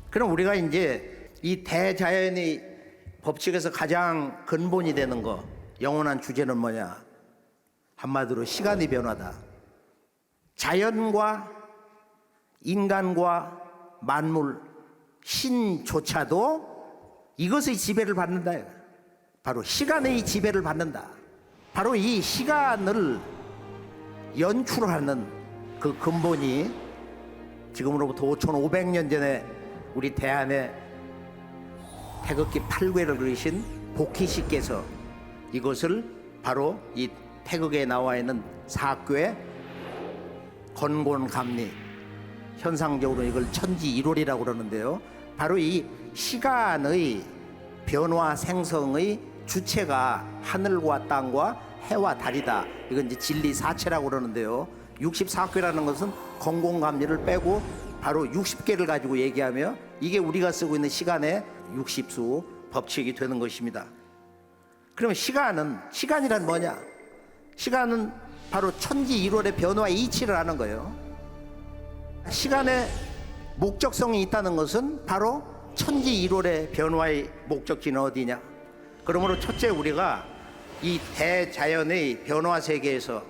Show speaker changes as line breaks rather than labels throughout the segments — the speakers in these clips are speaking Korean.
그럼 우리가 이제 이 대자연의 법칙에서 가장 근본이 되는 거, 영원한 주제는 뭐냐? 한마디로 시간의 변화다. 자연과 인간과 만물, 신조차도 이것의 지배를 받는다. 바로 시간의 지배를 받는다. 바로 이 시간을 연출하는 그 근본이 지금으로부터 5,500년 전에 우리 대한에 태극기 8궤를 그리신 복희씨께서 이것을 바로 이 태극에 나와 있는 사궤 건곤감리, 현상적으로 이걸 천지일월이라고 그러는데요, 바로 이 시간의 변화 생성의 주체가 하늘과 땅과 해와 달이다. 이건 이제 진리사체라고 그러는데요, 64궤라는 것은 건곤감리를 빼고 바로 60개를 가지고 얘기하며 이게 우리가 쓰고 있는 시간의 60수 법칙이 되는 것입니다. 그러면 시간이란 뭐냐? 시간은 바로 천지일월의 변화 이치를 하는 거예요. 시간의 목적성이 있다는 것은 바로 천지일월의 변화의 목적지는 어디냐? 그러므로 첫째, 우리가 이 대자연의 변화 세계에서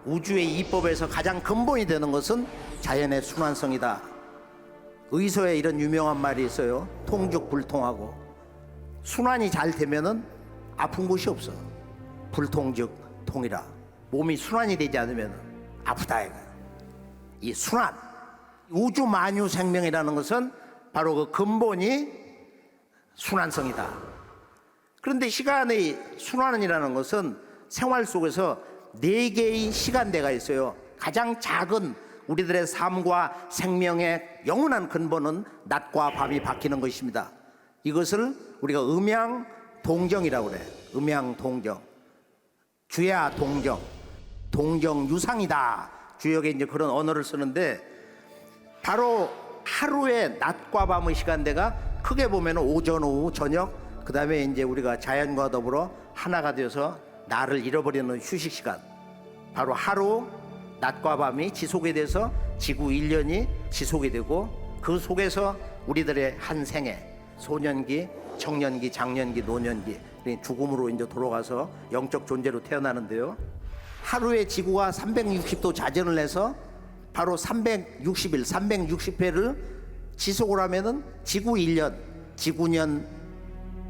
우주의 이법에서 가장 근본이 되는 것은 자연의 순환성이다. 의서에 이런 유명한 말이 있어요. 통즉불통하고. 순환이 잘 되면은 아픈 곳이 없어. 불통즉 통이라. 몸이 순환이 되지 않으면 아프다 이거. 이 순환, 우주 만유 생명이라는 것은 바로 그 근본이 순환성이다. 그런데 시간의 순환이라는 것은 생활 속에서 4개의 시간대가 있어요. 가장 작은 우리들의 삶과 생명의 영원한 근본은 낮과 밤이 바뀌는 것입니다. 이것을 우리가 음양동정이라고 그래요. 음양동정, 주야동정, 동정유상이다. 주역에 이제 그런 언어를 쓰는데, 바로 하루의 낮과 밤의 시간대가 크게 보면 오전, 오후, 저녁, 그 다음에 이제 우리가 자연과 더불어 하나가 되어서 나를 잃어버리는 휴식 시간, 바로 하루 낮과 밤이 지속이 돼서 지구 1년이 지속이 되고, 그 속에서 우리들의 한 생애, 소년기, 청년기, 장년기, 노년기, 죽음으로 이제 돌아가서 영적 존재로 태어나는데요, 하루에 지구가 360도 자전을 해서 바로 360일, 360회를 지속을 하면은 지구 1년, 지구년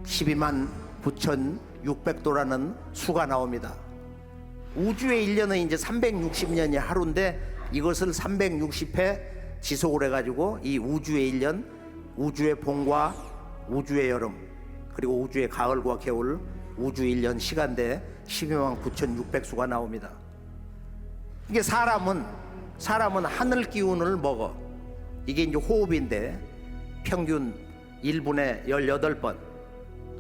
12만 9,600도라는 수가 나옵니다. 우주의 1년은 이제 360년이 하루인데, 이것을 360회 지속을 해가지고 이 우주의 1년, 우주의 봄과 우주의 여름, 그리고 우주의 가을과 겨울, 우주 1년 시간대 12만 9,600수가 나옵니다. 이게 사람은 하늘 기운을 먹어. 이게 이제 호흡인데 평균 1분에 18번.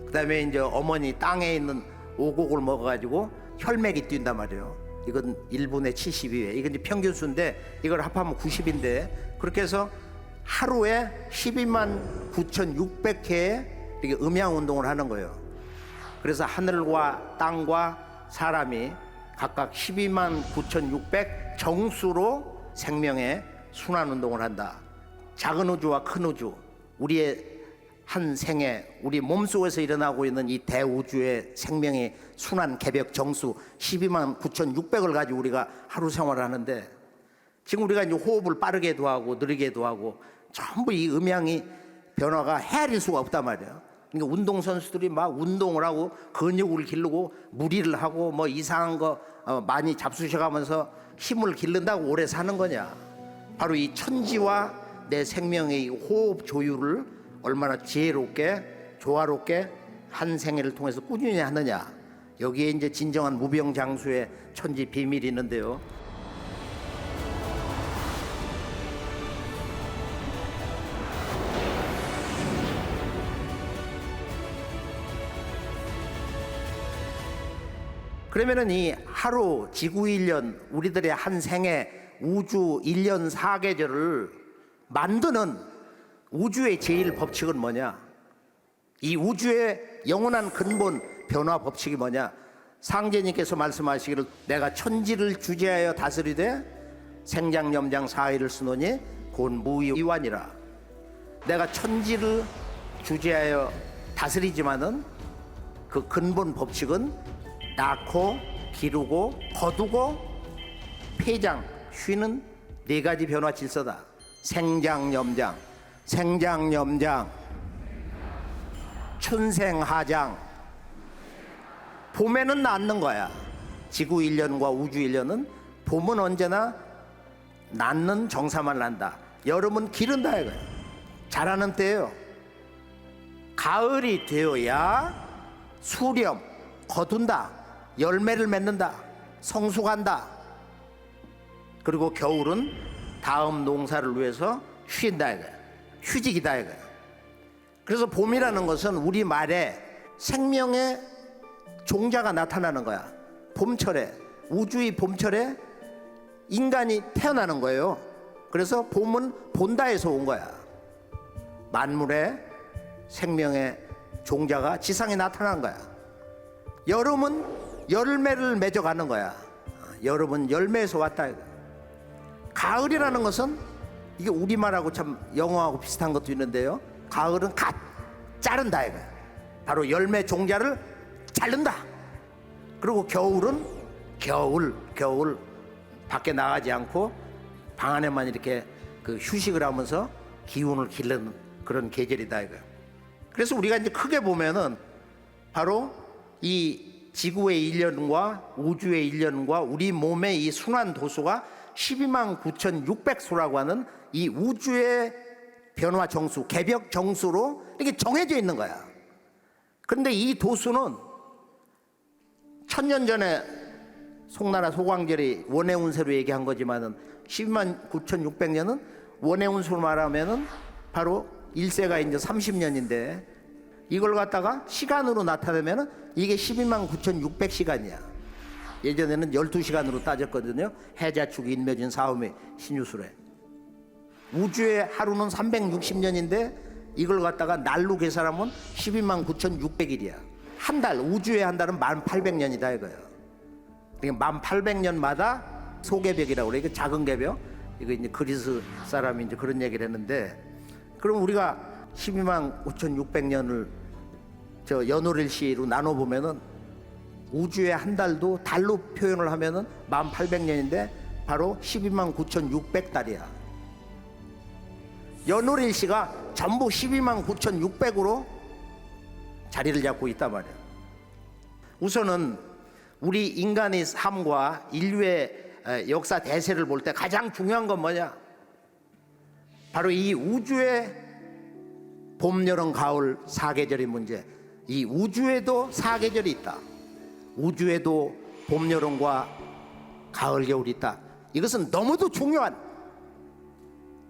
그 다음에 이제 어머니 땅에 있는 오곡을 먹어가지고 혈맥이 뛴단 말이에요. 이건 1분에 72회. 이건 이제 평균수인데 이걸 합하면 90인데, 그렇게 해서 하루에 12만 9,600회의 이렇게 음양운동을 하는 거예요. 그래서 하늘과 땅과 사람이 각각 12만 9,600 정수로 생명의 순환운동을 한다. 작은 우주와 큰 우주, 우리의 한 생에 우리 몸속에서 일어나고 있는 이 대우주의 생명의 순환 개벽 정수 12만 9,600을 가지고 우리가 하루 생활을 하는데, 지금 우리가 이제 호흡을 빠르게도 하고 느리게도 하고 전부 이 음양이 변화가 헤아릴 수가 없단 말이에요. 그러니까 운동선수들이 막 운동을 하고 근육을 기르고 무리를 하고 뭐 이상한 거 많이 잡수셔가면서 힘을 기른다고 오래 사는 거냐. 바로 이 천지와 내 생명의 호흡 조율을 얼마나 지혜롭게 조화롭게 한 생애를 통해서 꾸준히 하느냐. 여기에 이제 진정한 무병장수의 천지 비밀이 있는데요. 그러면은 이 하루 지구 1년 우리들의 한 생애 우주 1년 4계절을 만드는 우주의 제일 법칙은 뭐냐? 이 우주의 영원한 근본 변화 법칙이 뭐냐? 상제님께서 말씀하시기를 내가 천지를 주재하여 다스리되 생장염장 사의를 쓰노니 곧 무이완이라. 내가 천지를 주재하여 다스리지만은 그 근본 법칙은 낳고 기르고 거두고 폐장 쉬는 네 가지 변화 질서다. 생장염장, 생장염장, 춘생하장. 봄에는 낳는 거야. 지구 1년과 우주 1년은 봄은 언제나 낳는 정사만 난다. 여름은 기른다 이거야. 자라는 때예요. 가을이 되어야 수렴, 거둔다, 열매를 맺는다, 성숙한다. 그리고 겨울은 다음 농사를 위해서 쉰다 이거야. 휴직이다 이거야. 그래서 봄이라는 것은 우리 말에 생명의 종자가 나타나는 거야. 봄철에, 우주의 봄철에 인간이 태어나는 거예요. 그래서 봄은 본다에서 온 거야. 만물의 생명의 종자가 지상에 나타난 거야. 여름은 열매를 맺어가는 거야. 여름은 열매에서 왔다 이거야. 가을이라는 것은 이게 우리말하고 참 영어하고 비슷한 것도 있는데요. 가을은 갓 자른다 이거야. 바로 열매 종자를 자른다. 그리고 겨울은 겨울 밖에 나가지 않고 방 안에만 이렇게 그 휴식을 하면서 기운을 기르는 그런 계절이다 이거야. 그래서 우리가 이제 크게 보면은 바로 이 지구의 1년과 우주의 1년과 우리 몸의 이 순환 도수가 12만 9,600수라고 하는 이 우주의 변화 정수, 개벽 정수로 이렇게 정해져 있는 거야. 그런데 이 도수는 1000년 전에 송나라 소광절이 원의 운세로 얘기한 거지만은 12만 9,600년은 원의 운수로 말하면은 바로 1세가 이제 30년인데 이걸 갖다가 시간으로 나타내면은 이게 12만 9,600시간이야. 예전에는 12시간으로 따졌거든요. 해자축 인묘진 사음의 신유술에. 우주의 하루는 360년인데 이걸 갖다가 날로 계산하면 12만 9,600일이야. 한 달, 우주의 한 달은 1800년이다 이거예요. 그러니까 1800년마다 소개벽이라고 그래. 이거 작은 개벽. 이거 이제 그리스 사람이 이제 그런 얘기를 했는데, 그럼 우리가 12만 9,600년을 저 연월일시로 나눠 보면은 우주의 한 달도 달로 표현을 하면은 1800년인데 바로 12만 9,600달이야. 연월일시가 전부 12만 9,600으로 자리를 잡고 있단 말이야. 우선은 우리 인간의 삶과 인류의 역사 대세를 볼 때 가장 중요한 건 뭐냐? 바로 이 우주의 봄, 여름, 가을 4계절의 문제. 이 우주에도 4계절이 있다. 우주에도 봄, 여름과 가을, 겨울이 있다. 이것은 너무도 중요한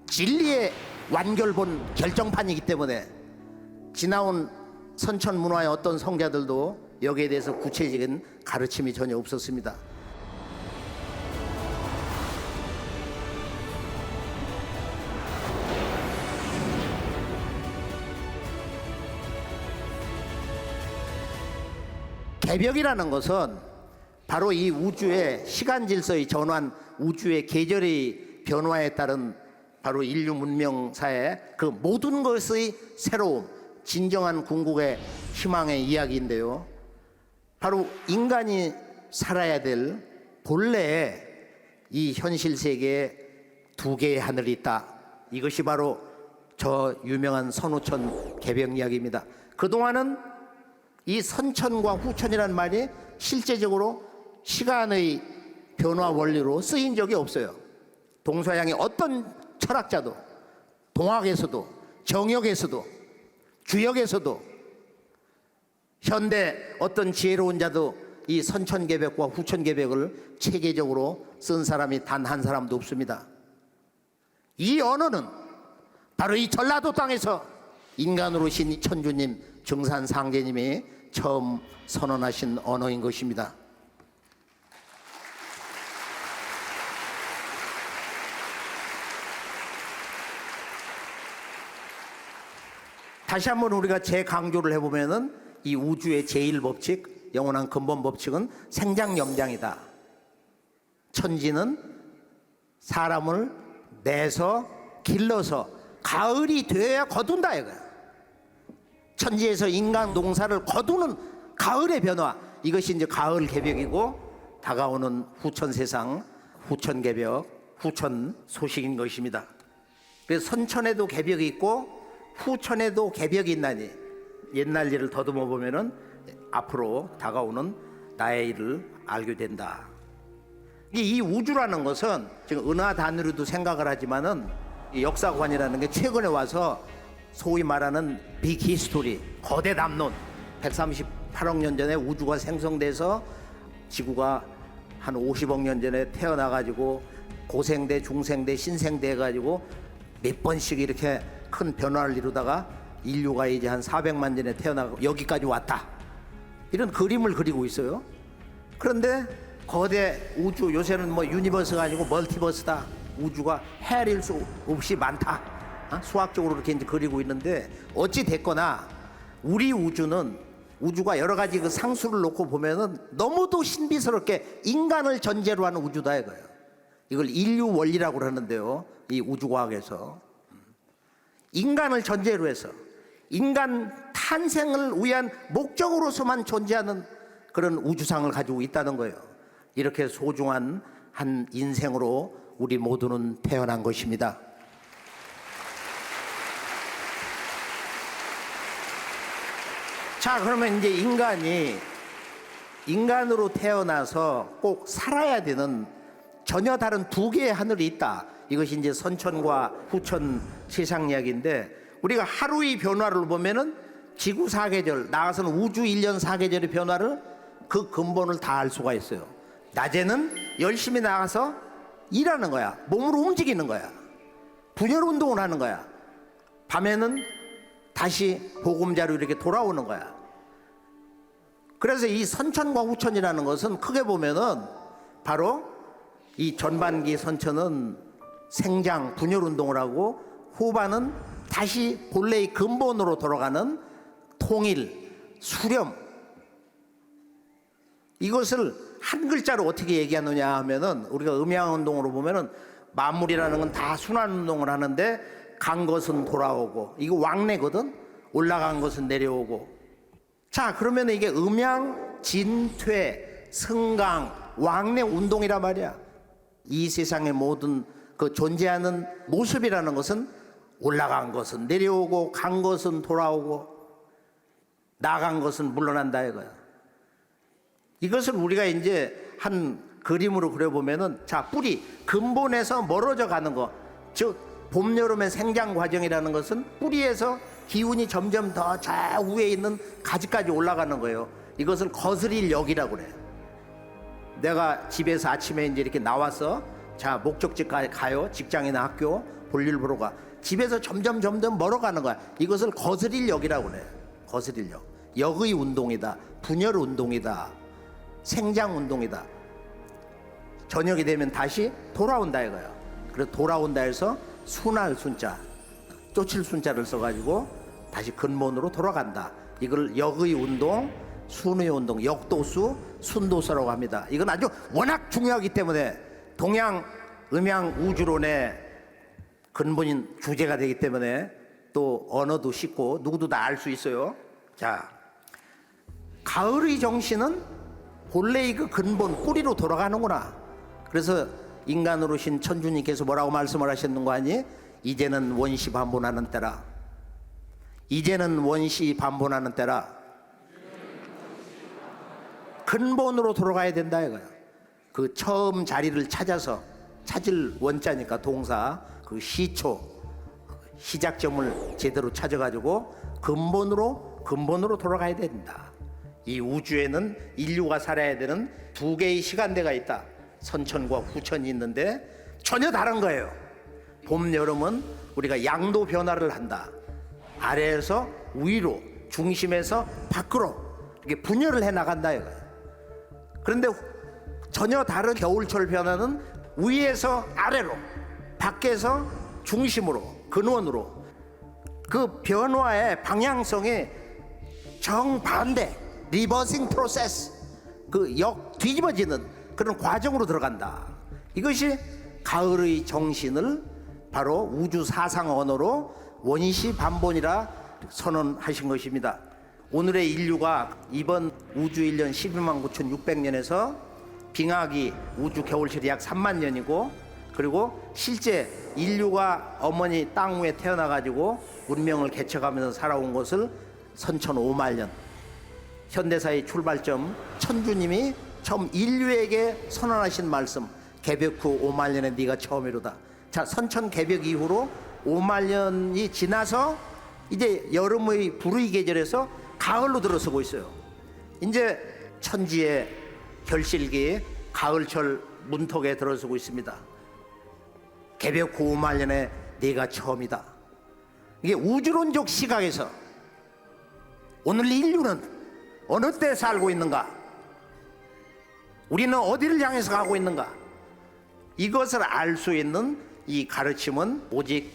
진리의 완결본 결정판이기 때문에 지나온 선천 문화의 어떤 성자들도 여기에 대해서 구체적인 가르침이 전혀 없었습니다. 개벽이라는 것은 바로 이 우주의 시간 질서의 전환, 우주의 계절의 변화에 따른 바로 인류 문명사의 그 모든 것의 새로움, 진정한 궁극의 희망의 이야기인데요. 바로 인간이 살아야 될 본래의 이 현실 세계에 두 개의 하늘이 있다. 이것이 바로 저 유명한 선우천 개벽 이야기입니다. 그동안은 이 선천과 후천이라는 말이 실제적으로 시간의 변화 원리로 쓰인 적이 없어요. 동서양의 어떤 철학자도, 동학에서도, 정역에서도, 주역에서도, 현대 어떤 지혜로운 자도 이 선천계백과 후천계백을 체계적으로 쓴 사람이 단 한 사람도 없습니다. 이 언어는 바로 이 전라도 땅에서 인간으로 신 천주님, 정산상제님이 처음 선언하신 언어인 것입니다. 다시 한번 우리가 재강조를 해보면은 이 우주의 제1법칙, 영원한 근본 법칙은 생장염장이다. 천지는 사람을 내서 길러서 가을이 되어야 거둔다 이거야. 천지에서 인간 농사를 거두는 가을의 변화, 이것이 이제 가을 개벽이고 다가오는 후천 세상, 후천 개벽, 후천 소식인 것입니다. 그래서 선천에도 개벽이 있고 후천에도 개벽이 있나니 옛날 일을 더듬어 보면은 앞으로 다가오는 나의 일을 알게 된다. 이 우주라는 것은 지금 은하 단위로도 생각을 하지만은 이 역사관이라는 게 최근에 와서 소위 말하는 빅히스토리, 거대 담론, 138억 년 전에 우주가 생성돼서 지구가 한 50억 년 전에 태어나가지고 고생대, 중생대, 신생대 해가지고 몇 번씩 이렇게 큰 변화를 이루다가 인류가 이제 한 400만 년에 태어나고 여기까지 왔다, 이런 그림을 그리고 있어요. 그런데 거대 우주, 요새는 뭐 유니버스가 아니고 멀티버스다, 우주가 헤아릴 수 없이 많다, 수학적으로 이렇게 이제 그리고 있는데, 어찌 됐거나 우리 우주는, 우주가 여러 가지 그 상수를 놓고 보면은 너무도 신비스럽게 인간을 전제로 하는 우주다 이거예요. 이걸 인류 원리라고 하는데요, 이 우주과학에서 인간을 전제로 해서 인간 탄생을 위한 목적으로서만 존재하는 그런 우주상을 가지고 있다는 거예요. 이렇게 소중한 한 인생으로 우리 모두는 태어난 것입니다. 자, 그러면 이제 인간이 인간으로 태어나서 꼭 살아야 되는 전혀 다른 두 개의 하늘이 있다. 이것이 이제 선천과 후천 세상 이야기인데, 우리가 하루의 변화를 보면은 지구 사계절, 나아가서는 우주 1년 사계절의 변화를 그 근본을 다 알 수가 있어요. 낮에는 열심히 나가서 일하는 거야. 몸으로 움직이는 거야. 분열 운동을 하는 거야. 밤에는 다시 보금자로 이렇게 돌아오는 거야. 그래서 이 선천과 후천이라는 것은 크게 보면은 바로 이 전반기 선천은 생장, 분열 운동을 하고, 후반은 다시 본래의 근본으로 돌아가는 통일, 수렴. 이것을 한 글자로 어떻게 얘기하느냐 하면은, 우리가 음양 운동으로 보면은 만물이라는 건 다 순환 운동을 하는데, 간 것은 돌아오고, 이거 왕래거든. 올라간 것은 내려오고. 자, 그러면 이게 음양, 진퇴, 승강, 왕래 운동이란 말이야. 이 세상의 모든 그 존재하는 모습이라는 것은 올라간 것은 내려오고, 간 것은 돌아오고, 나간 것은 물러난다 이거야. 이것을 우리가 이제 한 그림으로 그려보면은, 자, 뿌리, 근본에서 멀어져 가는 거, 즉 봄, 여름의 생장 과정이라는 것은 뿌리에서 기운이 점점 더 저 위에 있는 가지까지 올라가는 거예요. 이것을 거스릴 역이라고 그래. 내가 집에서 아침에 이제 이렇게 나와서, 자, 목적지까지 가요. 직장이나 학교 볼일 보러 가. 집에서 점점 멀어가는 거야. 이것을 거스릴 역이라고 그래. 거스릴 역. 역의 운동이다. 분열 운동이다. 생장 운동이다. 저녁이 되면 다시 돌아온다 이거야. 그래서 돌아온다 해서 순할 순자, 쫓을 순자를 써가지고 다시 근본으로 돌아간다. 이걸 역의 운동, 순의 운동, 역도수, 순도수라고 합니다. 이건 아주 워낙 중요하기 때문에 동양 음양 우주론의 근본인 주제가 되기 때문에 또 언어도 쉽고 누구도 다 알 수 있어요. 자, 가을의 정신은 본래의 그 근본 뿌리로 돌아가는구나. 그래서 인간으로 신 천주님께서 뭐라고 말씀을 하셨는 거 아니? 이제는 원시 반본하는 때라. 이제는 원시 반본하는 때라. 근본으로 돌아가야 된다 이거야. 그 처음 자리를 찾아서, 찾을 원자니까 동사, 그 시초, 시작점을 제대로 찾아가지고 근본으로 돌아가야 된다. 이 우주에는 인류가 살아야 되는 두 개의 시간대가 있다. 선천과 후천이 있는데 전혀 다른 거예요. 봄, 여름은 우리가 양도 변화를 한다. 아래에서 위로, 중심에서 밖으로 이렇게 분열을 해 나간다 이거예요. 그런데 전혀 다른 겨울철 변화는 위에서 아래로, 밖에서 중심으로, 근원으로, 그 변화의 방향성이 정반대, 리버싱 프로세스, 그 뒤집어지는 그런 과정으로 들어간다. 이것이 가을의 정신을 바로 우주 사상 언어로 원시 반본이라 선언하신 것입니다. 오늘의 인류가 이번 우주 1년 12만 9,600년에서 빙하기 우주 겨울철이 약 3만 년이고, 그리고 실제 인류가 어머니 땅 위에 태어나가지고 문명을 개척하면서 살아온 것을 선천 5만 년, 현대사의 출발점 천주님이 처음 인류에게 선언하신 말씀, 개벽 후 5만 년에 네가 처음이로다. 자, 선천 개벽 이후로 5만 년이 지나서 이제 여름의 불의 계절에서 가을로 들어서고 있어요. 이제 천지의 결실기 가을철 문턱에 들어서고 있습니다. 개벽 후 5만 년에 네가 처음이다. 이게 우주론적 시각에서 오늘 인류는 어느 때 살고 있는가? 우리는 어디를 향해서 가고 있는가? 이것을 알 수 있는 이 가르침은 오직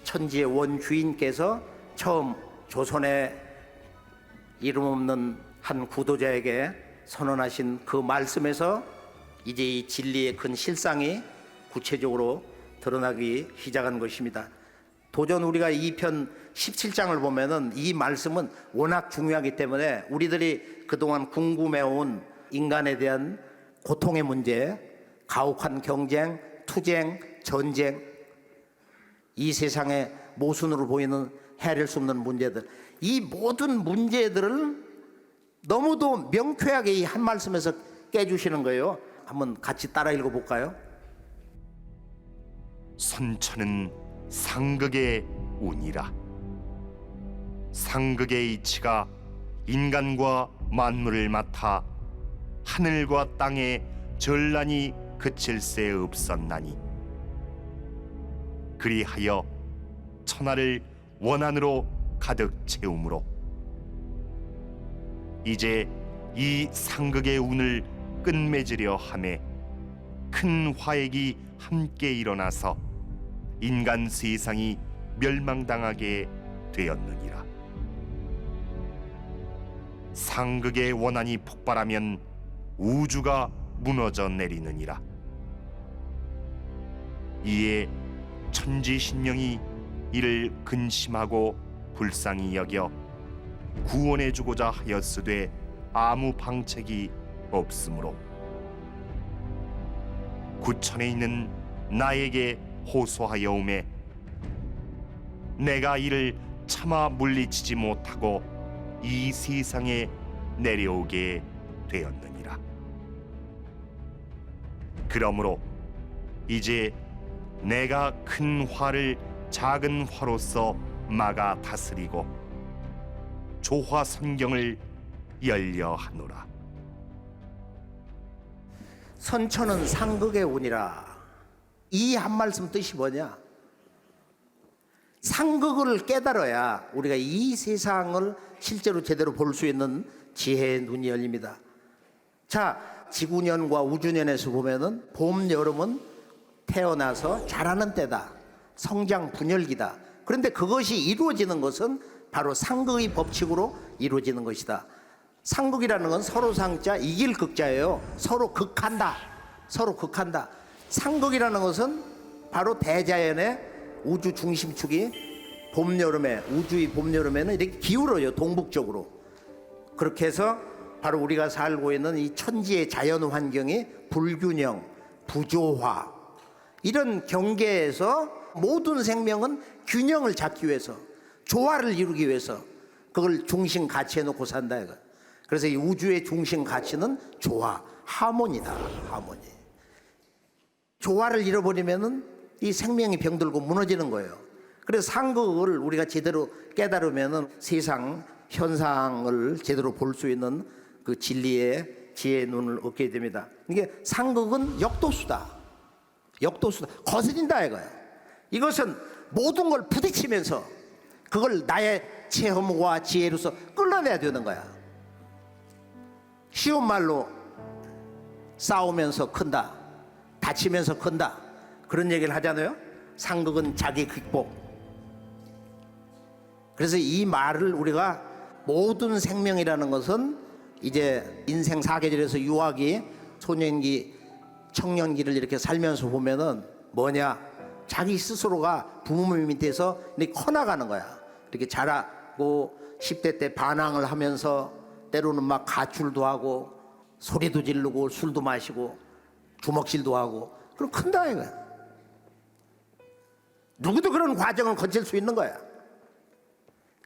천지의 원주인께서 처음 조선의 이름 없는 한 구도자에게 선언하신 그 말씀에서 이제 이 진리의 큰 실상이 구체적으로 드러나기 시작한 것입니다. 도전 우리가 2편 17장을 보면은 이 말씀은 워낙 중요하기 때문에 우리들이 그동안 궁금해온 인간에 대한 고통의 문제, 가혹한 경쟁, 투쟁, 전쟁, 이 세상의 모순으로 보이는 헤아릴 수 없는 문제들, 이 모든 문제들을 너무도 명쾌하게 이 한 말씀에서 깨주시는 거예요. 한번 같이 따라 읽어볼까요?
선천은 상극의 운이라. 상극의 이치가 인간과 만물을 맡아 하늘과 땅에 전란이 그칠 새 없었나니, 그리하여 천하를 원한으로 가득 채우므로 이제 이 상극의 운을 끝맺으려 하매 큰 화액이 함께 일어나서 인간 세상이 멸망당하게 되었느니라. 상극의 원한이 폭발하면 우주가 무너져 내리느니라. 이에 천지신령이 이를 근심하고 불쌍히 여겨 구원해 주고자 하였으되 아무 방책이 없으므로 구천에 있는 나에게 호소하여 오매 내가 이를 차마 물리치지 못하고 이 세상에 내려오게 되었느니라. 그러므로 이제 내가 큰 화를 작은 화로서 막아 다스리고 조화 선경을 열려 하노라.
선천은 상극의 운이라. 이 한 말씀 뜻이 뭐냐? 상극을 깨달아야 우리가 이 세상을 실제로 제대로 볼 수 있는 지혜의 눈이 열립니다. 자, 지구년과 우주년에서 보면은 봄, 여름은 태어나서 자라는 때다. 성장 분열기다. 그런데 그것이 이루어지는 것은 바로 상극의 법칙으로 이루어지는 것이다. 상극이라는 건 서로 상자 이길 극자예요. 서로 극한다. 서로 극한다. 상극이라는 것은 바로 대자연의 우주 중심축이 봄, 여름에, 우주의 봄, 여름에는 이렇게 기울어요. 동북쪽으로. 그렇게 해서 바로 우리가 살고 있는 이 천지의 자연 환경이 불균형, 부조화, 이런 경계에서 모든 생명은 균형을 잡기 위해서 조화를 이루기 위해서 그걸 중심 가치에 놓고 산다 이거. 그래서 이 우주의 중심 가치는 조화, 하모니다. 하모니. 조화를 잃어버리면은 이 생명이 병들고 무너지는 거예요. 그래서 상극을 우리가 제대로 깨달으면은 세상 현상을 제대로 볼 수 있는 그 진리의 지혜의 눈을 얻게 됩니다. 이게 상극은 역도수다. 역도수다. 거스린다 이거야. 이것은 모든 걸 부딪히면서 그걸 나의 체험과 지혜로서 끌어내야 되는 거야. 쉬운 말로 싸우면서 큰다, 다치면서 큰다, 그런 얘기를 하잖아요. 상극은 자기 극복. 그래서 이 말을 우리가 모든 생명이라는 것은 이제 인생 사계절에서 유아기, 소년기, 청년기를 이렇게 살면서 보면은 뭐냐, 자기 스스로가 부모님 밑에서 이렇게 커나가는 거야. 이렇게 자라고 10대 때 반항을 하면서 때로는 막 가출도 하고 소리도 지르고 술도 마시고 주먹질도 하고 그럼 큰다 이거야. 누구도 그런 과정을 거칠 수 있는 거야.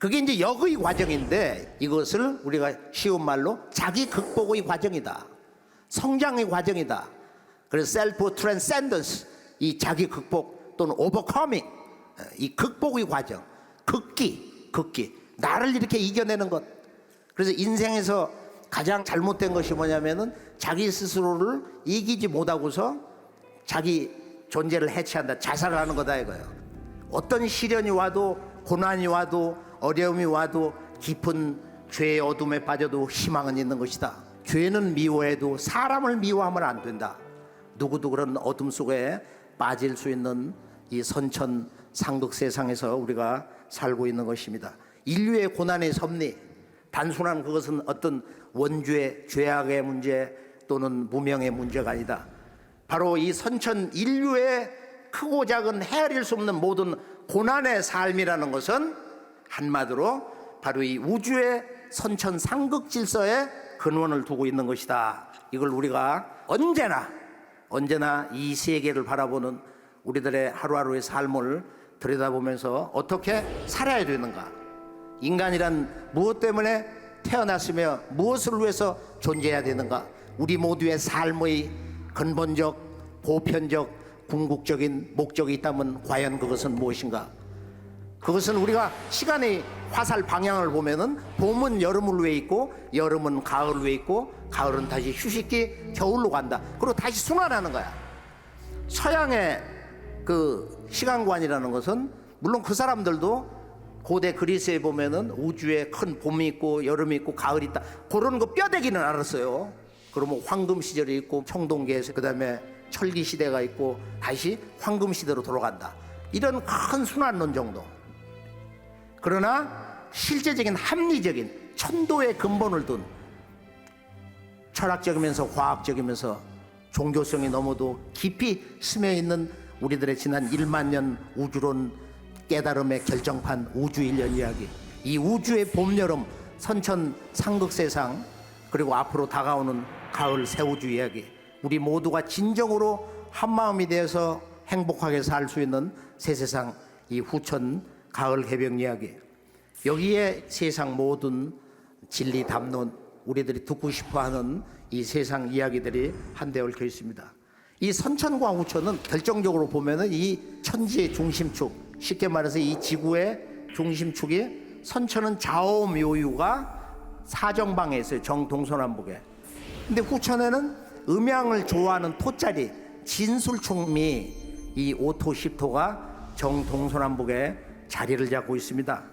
그게 이제 역의 과정인데 이것을 우리가 쉬운 말로 자기 극복의 과정이다. 성장의 과정이다. 그래서 셀프 트랜센던스, 이 자기 극복 또는 오버커밍, 이 극복의 과정, 극기, 나를 이렇게 이겨내는 것. 그래서 인생에서 가장 잘못된 것이 뭐냐면은 자기 스스로를 이기지 못하고서 자기 존재를 해체한다, 자살을 하는 거다 이거예요. 어떤 시련이 와도, 고난이 와도, 어려움이 와도 깊은 죄의 어둠에 빠져도 희망은 있는 것이다. 죄는 미워해도 사람을 미워하면 안 된다. 누구도 그런 어둠 속에 빠질 수 있는 이 선천 상극 세상에서 우리가 살고 있는 것입니다. 인류의 고난의 섭리, 단순한 그것은 어떤 원죄, 죄악의 문제 또는 무명의 문제가 아니다. 바로 이 선천 인류의 크고 작은 헤아릴 수 없는 모든 고난의 삶이라는 것은 한마디로 바로 이 우주의 선천 상극 질서에 근원을 두고 있는 것이다. 이걸 우리가 언제나 이 세계를 바라보는 우리들의 하루하루의 삶을 들여다보면서 어떻게 살아야 되는가, 인간이란 무엇 때문에 태어났으며 무엇을 위해서 존재해야 되는가, 우리 모두의 삶의 근본적, 보편적, 궁극적인 목적이 있다면 과연 그것은 무엇인가? 그것은 우리가 시간의 화살 방향을 보면은 봄은 여름을 위해 있고 여름은 가을을 위해 있고 가을은 다시 휴식기 겨울로 간다. 그리고 다시 순환하는 거야. 서양의 그 시간관이라는 것은 물론 그 사람들도 고대 그리스에 보면은 우주에 큰 봄이 있고 여름이 있고 가을이 있다, 그런 거 뼈대기는 알았어요. 그러면 황금 시절이 있고 청동기에서 그다음에 철기 시대가 있고 다시 황금 시대로 돌아간다, 이런 큰 순환론 정도. 그러나 실제적인 합리적인 천도의 근본을 둔 철학적이면서 과학적이면서 종교성이 너무도 깊이 스며 있는 우리들의 지난 1만 년 우주론 깨달음의 결정판 우주 일련 이야기, 이 우주의 봄, 여름, 선천 상극 세상, 그리고 앞으로 다가오는 가을 새우주 이야기, 우리 모두가 진정으로 한마음이 되어서 행복하게 살 수 있는 새 세상, 이 후천 가을 개병 이야기, 여기에 세상 모든 진리 담론, 우리들이 듣고 싶어하는 이 세상 이야기들이 한데 얽혀 있습니다. 이 선천과 후천은 결정적으로 보면은 이 천지의 중심축, 쉽게 말해서 이 지구의 중심축이 선천은 좌우묘유가 사정방에 있어요. 정동서남북에. 근데 후천에는 음양을 좋아하는 토자리 진술충미, 이 5토 10토가 정동서남북에 자리를 잡고 있습니다.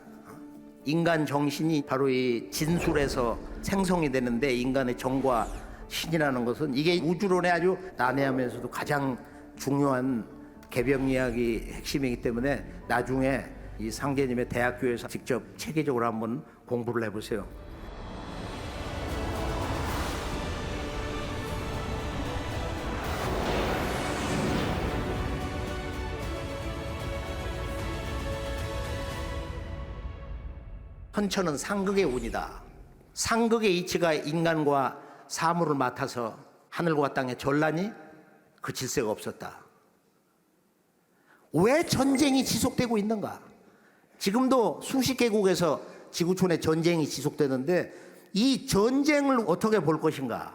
인간 정신이 바로 이 진술에서 생성이 되는데, 인간의 정과 신이라는 것은 이게 우주론의 아주 난해하면서도 가장 중요한 개병 이야기 핵심이기 때문에 나중에 이 상제님의 대학교에서 직접 체계적으로 한번 공부를 해보세요. 선천은 상극의 운이다. 상극의 이치가 인간과 사물을 맡아서 하늘과 땅의 전란이 그칠 새가 없었다. 왜 전쟁이 지속되고 있는가? 지금도 수십 개국에서 지구촌에 전쟁이 지속되는데 이 전쟁을 어떻게 볼 것인가?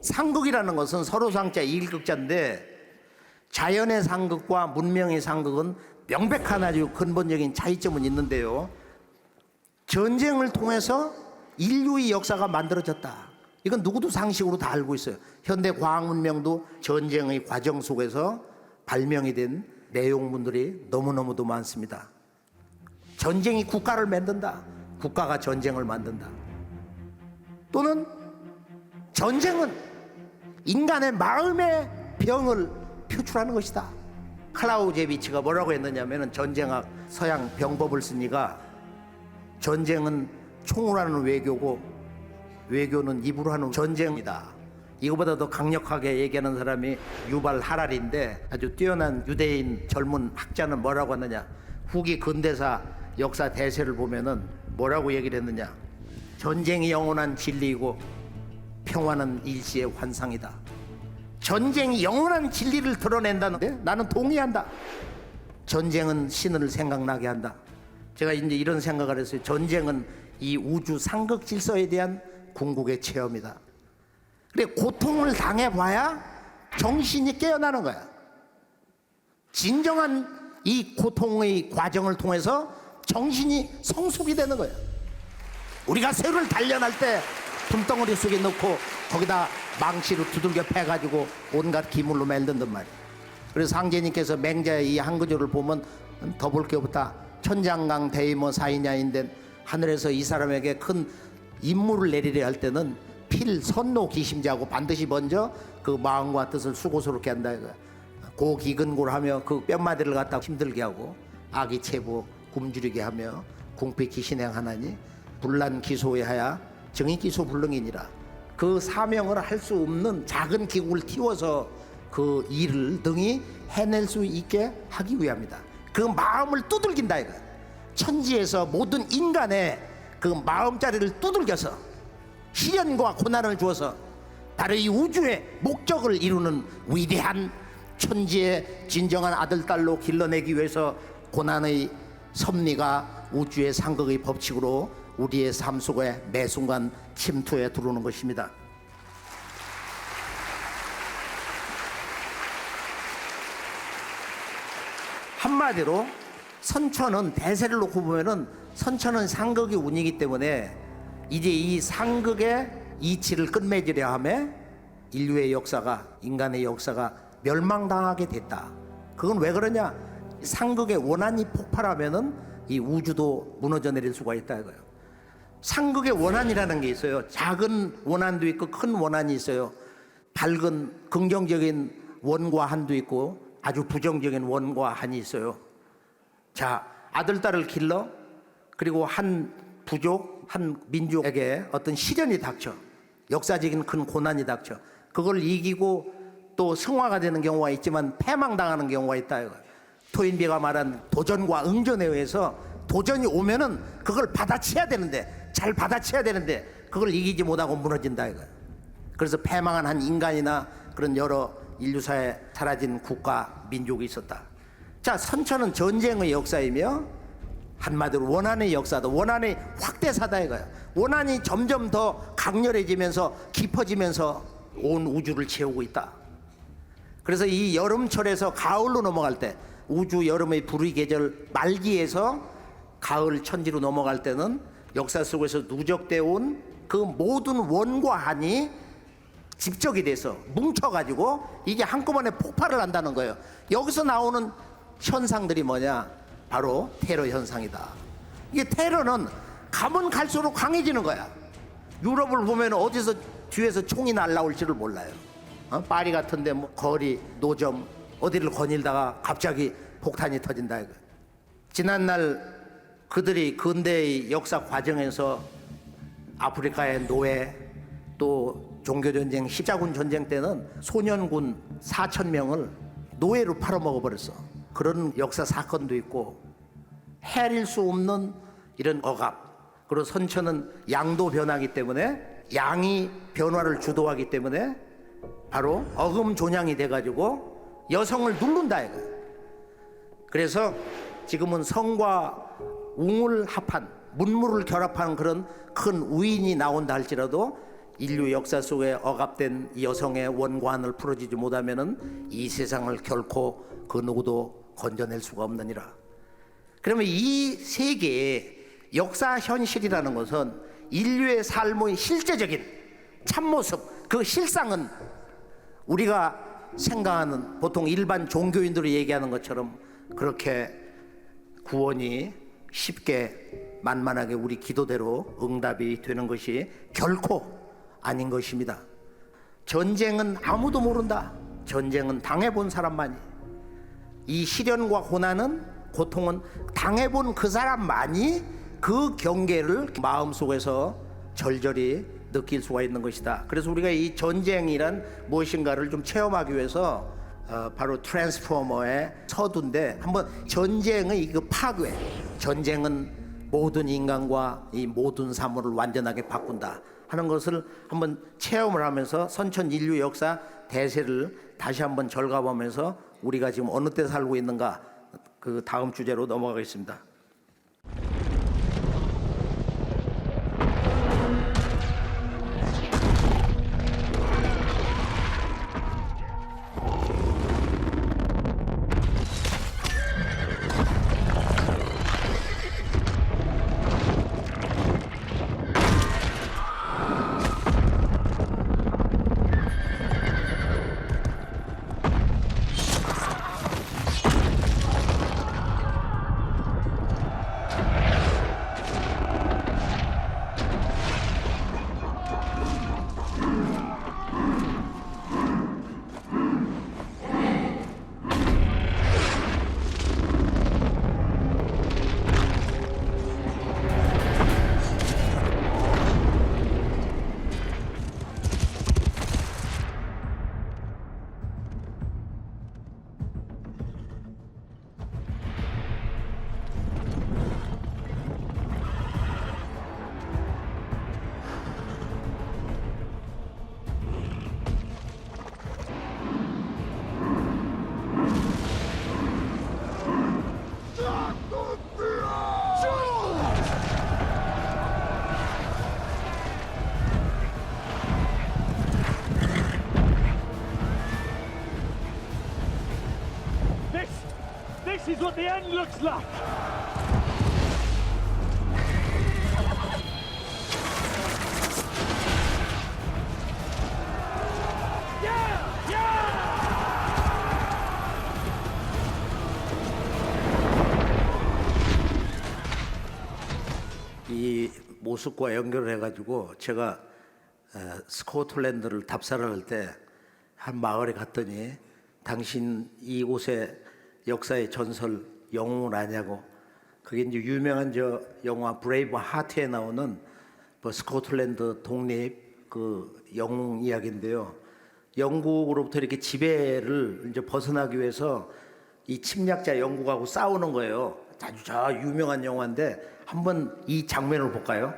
상극이라는 것은 서로 상자 이일극자인데 자연의 상극과 문명의 상극은 명백한 아주 근본적인 차이점은 있는데요. 전쟁을 통해서 인류의 역사가 만들어졌다. 이건 누구도 상식으로 다 알고 있어요. 현대 과학 문명도 전쟁의 과정 속에서 발명이 된 내용물들이 너무너무도 많습니다. 전쟁이 국가를 만든다. 국가가 전쟁을 만든다. 또는 전쟁은 인간의 마음의 병을 표출하는 것이다. 클라우제비치가 뭐라고 했느냐면 전쟁학 서양 병법을 쓰니까 전쟁은 총으로 하는 외교고 외교는 입으로 하는 전쟁이다. 이거보다 더 강력하게 얘기하는 사람이 유발 하랄인데 아주 뛰어난 유대인 젊은 학자는 뭐라고 하느냐. 후기 근대사 역사 대세를 보면은 뭐라고 얘기를 했느냐. 전쟁이 영원한 진리이고 평화는 일시의 환상이다. 전쟁이 영원한 진리를 드러낸다는데 나는 동의한다. 전쟁은 신을 생각나게 한다. 제가 이제 이런 생각을 했어요. 전쟁은 이 우주 상극 질서에 대한 궁극의 체험이다. 그래 고통을 당해봐야 정신이 깨어나는 거야. 진정한 이 고통의 과정을 통해서 정신이 성숙이 되는 거야. 우리가 새우를 단련할 때 분덩어리 속에 넣고 거기다 망치로 두들겨 패가지고 온갖 기물로 만든단 말이야. 그래서 상제님께서 맹자의 이 한 구절을 보면 더 볼 게 없다. 천장강 대이모 사이냐인데 하늘에서 이 사람에게 큰 임무를 내리려 할 때는 필 선노 기심자고 반드시 먼저 그 마음과 뜻을 수고스럽게 한다 이거야. 고기근골하며 그 뼘마디를 갖다 힘들게 하고 아기 체부 굶주리게 하며 궁핍히 신행하나니 불란기소에 하야 정의기소 불능이니라. 그 사명을 할 수 없는 작은 기구를 띄워서 그 일을 능히 해낼 수 있게 하기 위함이다. 그 마음을 두들긴다 이거야. 천지에서 모든 인간의 그 마음자리를 두들겨서 시련과 고난을 주어서 바로 이 우주의 목적을 이루는 위대한 천지의 진정한 아들 딸로 길러내기 위해서 고난의 섭리가 우주의 상극의 법칙으로 우리의 삶 속에 매 순간 침투해 들어오는 것입니다. 한마디로 선천은 대세를 놓고 보면은 선천은 상극의 운이기 때문에 이제 이 상극의 이치를 끝맺으려 하며 인류의 역사가 인간의 역사가 멸망당하게 됐다. 그건 왜 그러냐? 상극의 원한이 폭발하면은 이 우주도 무너져 내릴 수가 있다 이거예요. 상극의 원한이라는 게 있어요. 작은 원한도 있고 큰 원한이 있어요. 밝은 긍정적인 원과 한도 있고 아주 부정적인 원과 한이 있어요. 자, 아들 딸을 길러 그리고 한 부족 한 민족에게 어떤 시련이 닥쳐 역사적인 큰 고난이 닥쳐 그걸 이기고 또 승화가 되는 경우가 있지만 패망당하는 경우가 있다 이거예요. 토인비가 말한 도전과 응전에 의해서 도전이 오면은 그걸 받아쳐야 되는데 잘 받아쳐야 되는데 그걸 이기지 못하고 무너진다 이거예요. 그래서 패망한 한 인간이나 그런 여러 인류사에 사라진 국가 민족이 있었다. 자, 선천은 전쟁의 역사이며 한마디로 원한의 역사다. 원한의 확대사다 이거야. 원한이 점점 더 강렬해지면서 깊어지면서 온 우주를 채우고 있다. 그래서 이 여름철에서 가을로 넘어갈 때 우주 여름의 불의 계절 말기에서 가을 천지로 넘어갈 때는 역사 속에서 누적되어 온 그 모든 원과 한이 집적이 돼서 뭉쳐가지고 이게 한꺼번에 폭발을 한다는 거예요. 여기서 나오는 현상들이 뭐냐? 바로 테러 현상이다. 이게 테러는 가면 갈수록 강해지는 거야. 유럽을 보면 어디서 뒤에서 총이 날라올지를 몰라요. 파리 같은데 뭐 거리, 노점 어디를 거닐다가 갑자기 폭탄이 터진다 이거. 지난날 그들이 근대의 역사 과정에서 아프리카의 노예 또 종교전쟁 십자군 전쟁 때는 소년군 4,000명을 노예로 팔아먹어버렸어. 그런 역사 사건도 있고 헤아릴 수 없는 이런 억압. 그리고 선천은 양도 변하기 때문에 양이 변화를 주도하기 때문에 바로 어금존양이 돼가지고 여성을 누른다 이거. 그래서 지금은 성과 웅을 합한 문물을 결합한 그런 큰 우인이 나온다 할지라도 인류 역사 속에 억압된 여성의 원관을 풀어주지 못하면은 이 세상을 결코 그 누구도 건져낼 수가 없느니라. 그러면 이 세계의 역사 현실이라는 것은 인류의 삶의 실제적인 참모습, 그 실상은 우리가 생각하는 보통 일반 종교인들이 얘기하는 것처럼 그렇게 구원이 쉽게 만만하게 우리 기도대로 응답이 되는 것이 결코 아닌 것입니다. 전쟁은 아무도 모른다. 전쟁은 당해본 사람만이. 이 시련과 고난은, 고통은 당해본 그 사람만이 그 경계를 마음속에서 절절히 느낄 수가 있는 것이다. 그래서 우리가 이 전쟁이란 무엇인가를 좀 체험하기 위해서 바로 트랜스포머의 서두인데, 한번 전쟁의 그 파괴, 전쟁은 모든 인간과 이 모든 사물을 완전하게 바꾼다 하는 것을 한번 체험을 하면서 선천 인류 역사 대세를 다시 한번 절감하면서 우리가 지금 어느 때 살고 있는가, 그 다음 주제로 넘어가겠습니다.
This is what the end looks like!
이 모습과 연결을 해가지고 제가 스코틀랜드를 답사를 할 때 한 마을에 갔더니 당신 이곳의 역사의 전설 영웅을 아냐고. 그게 이제 유명한 저 영화 브레이브 하트에 나오는 뭐 스코틀랜드 독립 그 영웅 이야기인데요. 영국으로부터 이렇게 지배를 이제 벗어나기 위해서 이 침략자 영국하고 싸우는 거예요. 아주 저 유명한 영화인데 한번 이 장면을 볼까요?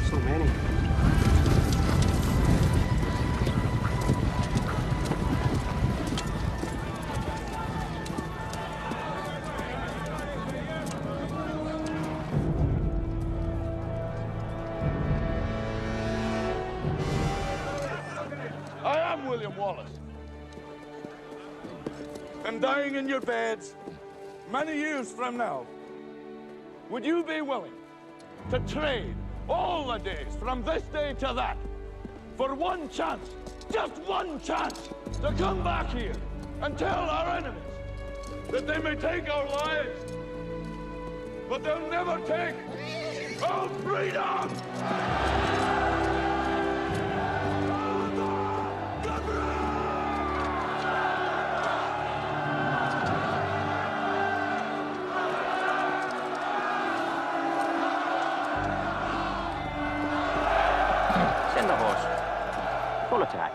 So many.
I am William Wallace. And dying in your beds many years from now, would you be willing to trade all the days from this day to that for one chance, just one chance, to come back here and tell our enemies that they may take our lives, but they'll never take our freedom?
Send the horse. Full attack.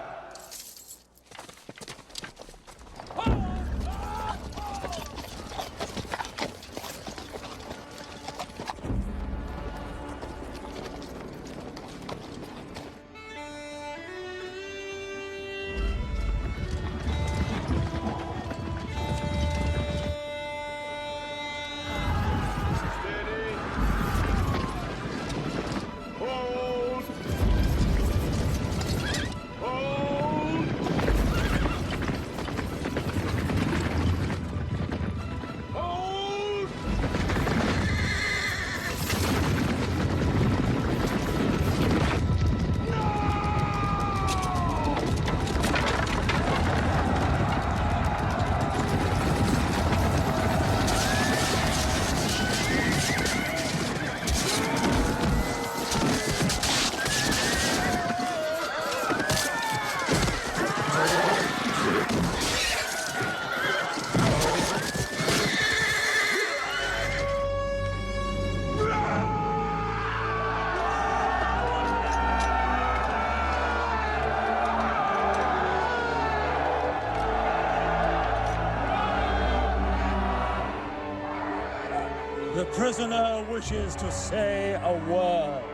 prisoner wishes to say a word.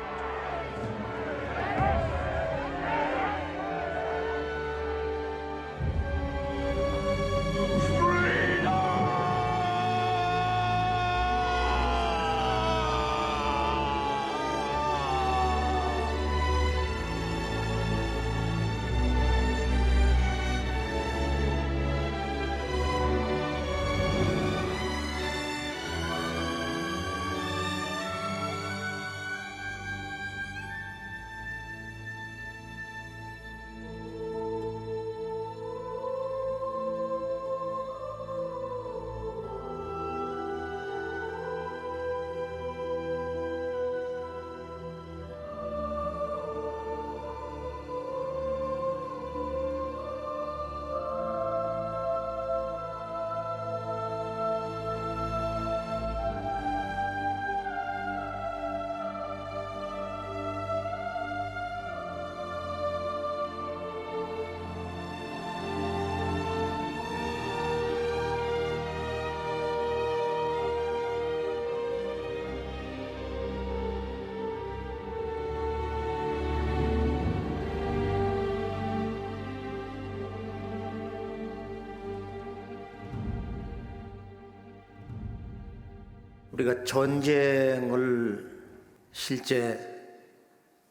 우리가 전쟁을 실제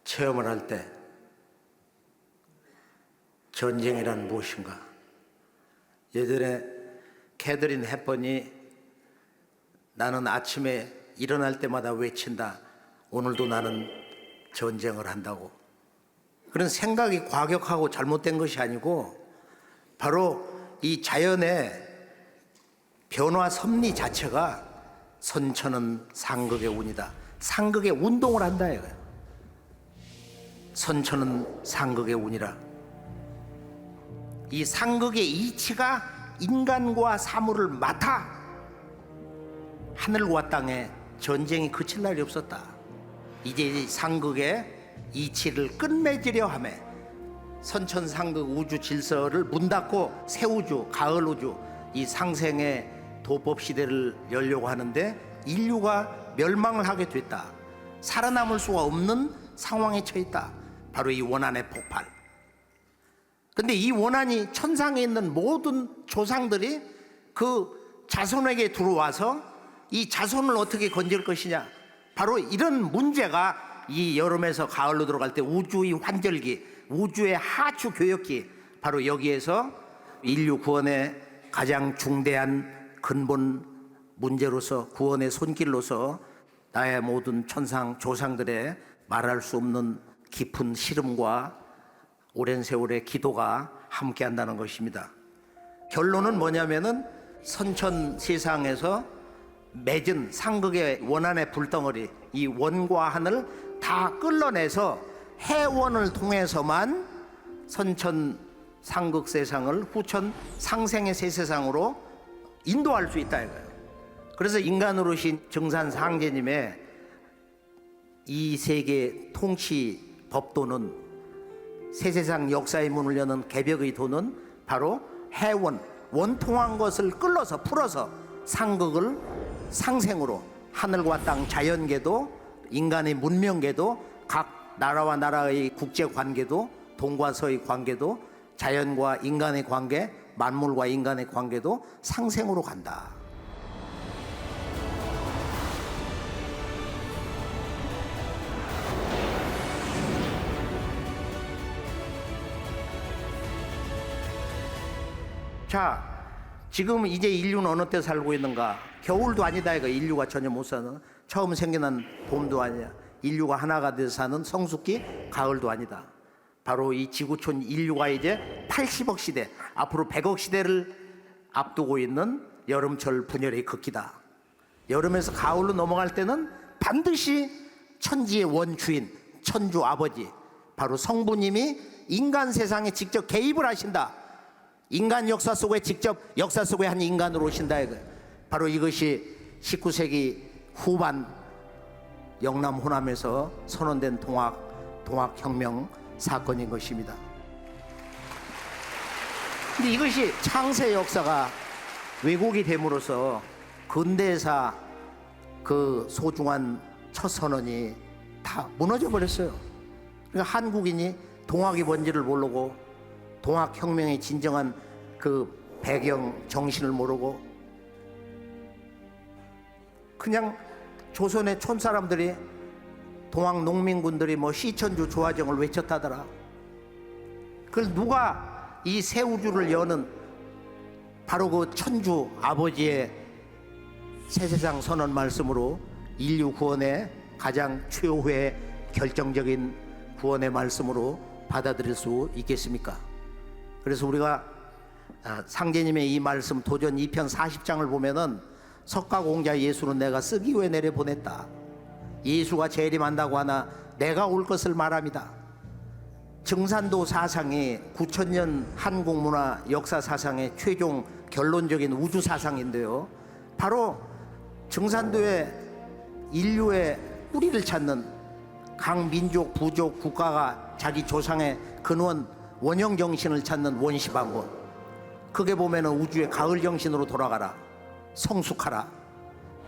체험을 할 때 전쟁이란 무엇인가? 예전에 캐더린 헵번이 나는 아침에 일어날 때마다 외친다. 오늘도 나는 전쟁을 한다고. 그런 생각이 과격하고 잘못된 것이 아니고 바로 이 자연의 변화 섭리 자체가 선천은 상극의 운이다. 상극의 운동을 한다 이거예요. 선천은 상극의 운이라. 이 상극의 이치가 인간과 사물을 맡아 하늘과 땅에 전쟁이 그칠 날이 없었다. 이제 이 상극의 이치를 끝맺으려 하매 선천 상극 우주 질서를 문 닫고 새 우주, 가을 우주, 이 상생의 도법 시대를 열려고 하는데 인류가 멸망을 하게 됐다. 살아남을 수가 없는 상황에 처했다. 바로 이 원한의 폭발. 근데 이 원한이 천상에 있는 모든 조상들이 그 자손에게 들어와서 이 자손을 어떻게 건질 것이냐. 바로 이런 문제가 이 여름에서 가을로 들어갈 때 우주의 환절기, 우주의 하추 교역기, 바로 여기에서 인류 구원의 가장 중대한 근본 문제로서 구원의 손길로서 나의 모든 천상 조상들의 말할 수 없는 깊은 시름과 오랜 세월의 기도가 함께한다는 것입니다. 결론은 뭐냐면은 선천 세상에서 맺은 상극의 원한의 불덩어리, 이 원과 하늘 다 끌어내서 해원을 통해서만 선천 상극 세상을 후천 상생의 새 세상으로 인도할 수 있다 이거예요. 그래서 인간으로 오신 정산 상제님의 이 세계 통치 법도는 새 세상 역사의 문을 여는 개벽의 도는 바로 해원, 원통한 것을 끌어서 풀어서 상극을 상생으로 하늘과 땅 자연계도 인간의 문명계도 각 나라와 나라의 국제관계도 동과 서의 관계도 자연과 인간의 관계, 만물과 인간의 관계도 상생으로 간다. 자, 지금 이제 인류는 어느 때 살고 있는가? 겨울도 아니다 이거. 인류가 전혀 못 사는, 처음 생겨난 봄도 아니야. 인류가 하나가 돼서 사는 성숙기 가을도 아니다. 바로 이 지구촌 인류가 이제 80억 시대, 앞으로 100억 시대를 앞두고 있는 여름철 분열의 극기다. 여름에서 가을로 넘어갈 때는 반드시 천지의 원주인, 천주 아버지, 바로 성부님이 인간 세상에 직접 개입을 하신다. 인간 역사 속에 직접 역사 속에 한 인간으로 오신다. 바로 이것이 19세기 후반 영남 호남에서 선언된 동학혁명 사건인 것입니다. 근데 이것이 창세 역사가 왜곡이 됨으로써 근대사 그 소중한 첫 선언이 다 무너져 버렸어요. 그러니까 한국인이 동학이 뭔지를 모르고 동학혁명의 진정한 그 배경 정신을 모르고 그냥 조선의 촌사람들이 동학 농민군들이 뭐 시천주 조화정을 외쳤다더라. 그걸 누가 이 새 우주를 여는 바로 그 천주 아버지의 새세상 선언 말씀으로 인류 구원의 가장 최후의 결정적인 구원의 말씀으로 받아들일 수 있겠습니까? 그래서 우리가 상제님의 이 말씀 도전 2편 40장을 보면은 석가공자 예수는 내가 쓰기 위해 내려보냈다. 예수가 재림한다고 하나 내가 올 것을 말합니다. 증산도 사상이 9,000년 한국 문화 역사 사상의 최종 결론적인 우주 사상인데요. 바로 증산도에 인류의 뿌리를 찾는 각 민족, 부족, 국가가 자기 조상의 근원, 원형 정신을 찾는 원시방원. 크게 보면은 우주의 가을 정신으로 돌아가라. 성숙하라.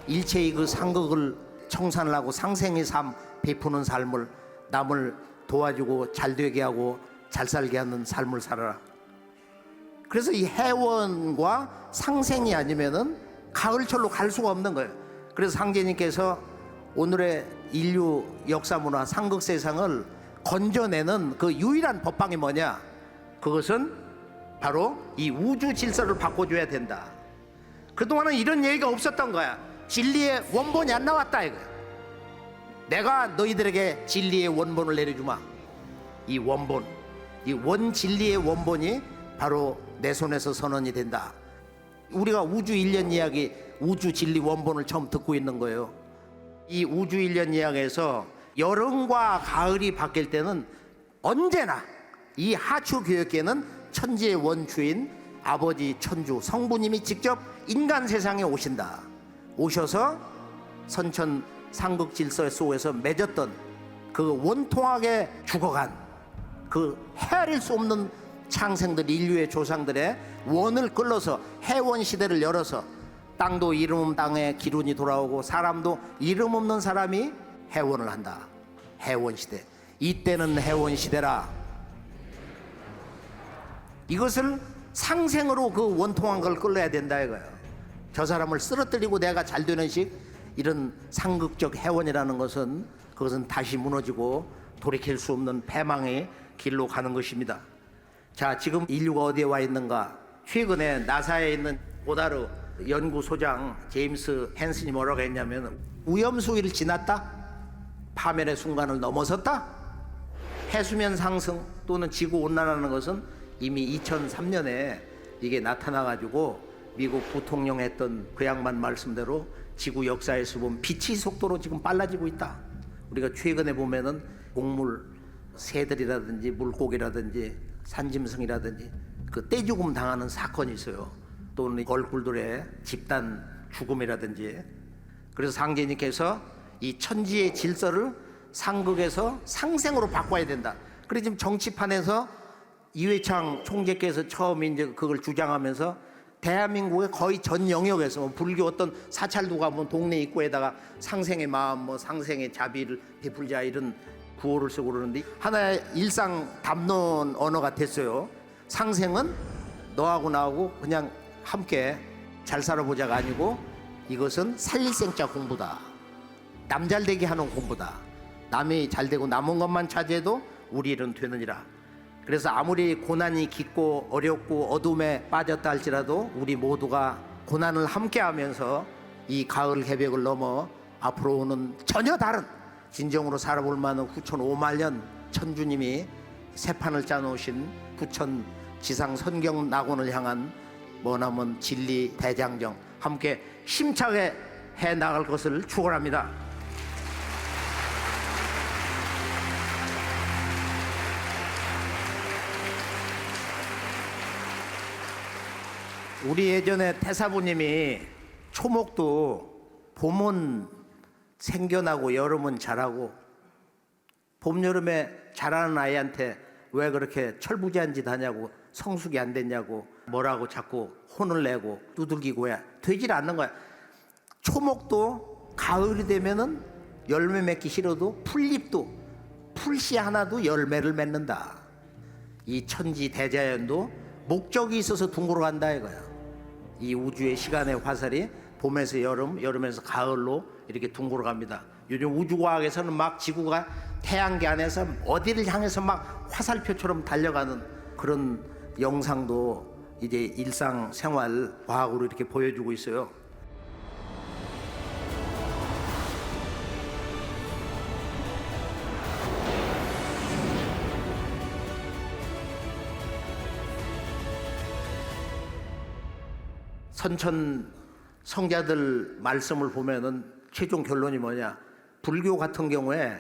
일체의 그 상극을 청산을 하고 상생의 삶 베푸는 삶을 남을 도와주고 잘되게 하고 잘 살게 하는 삶을 살아라. 그래서 이 해원과 상생이 아니면은 가을철로 갈 수가 없는 거예요. 그래서 상제님께서 오늘의 인류 역사 문화 상극 세상을 건져내는 그 유일한 법방이 뭐냐? 그것은 바로 이 우주 질서를 바꿔줘야 된다. 그동안은 이런 얘기가 없었던 거야. 진리의 원본이 안 나왔다 이거야. 내가 너희들에게 진리의 원본을 내려주마. 이 원본, 이 원진리의 원본이 바로 내 손에서 선언이 된다. 우리가 우주 1년 이야기, 우주 진리 원본을 처음 듣고 있는 거예요. 이 우주 1년 이야기에서 여름과 가을이 바뀔 때는 언제나 이 하추 교육계는 천지의 원주인 아버지 천주 성부님이 직접 인간 세상에 오신다. 오셔서 선천 상극 질서 속에서 맺었던 그 원통하게 죽어간 그 헤아릴 수 없는 창생들, 인류의 조상들의 원을 끌어서 해원 시대를 열어서 땅도 이름 없는 땅에 기운이 돌아오고 사람도 이름 없는 사람이 해원을 한다. 해원 시대. 이때는 해원 시대라. 이것을 상생으로 그 원통한 걸 끌어야 된다 이거예요. 저 사람을 쓰러뜨리고 내가 잘 되는 식 이런 상극적 해원이라는 것은 그것은 다시 무너지고 돌이킬 수 없는 패망의 길로 가는 것입니다. 자, 지금 인류가 어디에 와 있는가? 최근에 나사에 있는 고다르 연구소장 제임스 헨슨이 뭐라고 했냐면 오염수위를 지났다? 파멸의 순간을 넘어섰다? 해수면 상승 또는 지구 온난화라는 것은 이미 2003년에 이게 나타나가지고 미국 부통령 했던 그 양반 말씀대로 지구 역사에서 보면 빛의 속도로 지금 빨라지고 있다. 우리가 최근에 보면은 곡물 새들이라든지 물고기라든지 산짐승이라든지 그 떼죽음 당하는 사건이 있어요. 또는 걸꿀들의 집단 죽음이라든지. 그래서 상제님께서 이 천지의 질서를 상극에서 상생으로 바꿔야 된다. 그래서 지금 정치판에서 이회창 총재께서 처음 이제 그걸 주장하면서 대한민국의 거의 전 영역에서 뭐 불교 어떤 사찰도 가면 동네 입구에다가 상생의 마음, 뭐 상생의 자비를 베풀자 이런 구호를 쓰고 그러는데 하나의 일상 담론 언어가 됐어요. 상생은 너하고 나하고 그냥 함께 잘 살아보자가 아니고 이것은 살릴생자 공부다. 남 잘되게 하는 공부다. 남이 잘되고 남은 것만 차지해도 우리 일은 되느니라. 그래서 아무리 고난이 깊고 어렵고 어둠에 빠졌다 할지라도 우리 모두가 고난을 함께 하면서 이 가을 개벽을 넘어 앞으로 오는 전혀 다른 진정으로 살아볼 만한 후천 5만 년 천주님이 새판을 짜놓으신 후천 지상 선경 낙원을 향한 머나먼 진리 대장정 함께 힘차게 해 나갈 것을 축원합니다. 우리 예전에 태사부님이 초목도 봄은 생겨나고 여름은 자라고 봄 여름에 자라는 아이한테 왜 그렇게 철부지한 짓 하냐고 성숙이 안 됐냐고 뭐라고 자꾸 혼을 내고 두들기고 해 되질 않는 거야. 초목도 가을이 되면은 열매 맺기 싫어도 풀잎도 풀씨 하나도 열매를 맺는다. 이 천지 대자연도 목적이 있어서 둥그러 간다 이거야. 이 우주의 시간의 화살이 봄에서 여름, 여름에서 가을로 이렇게 둥그러 갑니다. 요즘 우주과학에서는 막 지구가 태양계 안에서 어디를 향해서 막 화살표처럼 달려가는 그런 영상도 이제 일상생활 과학으로 이렇게 보여주고 있어요. 선천 성자들 말씀을 보면은 최종 결론이 뭐냐? 불교 같은 경우에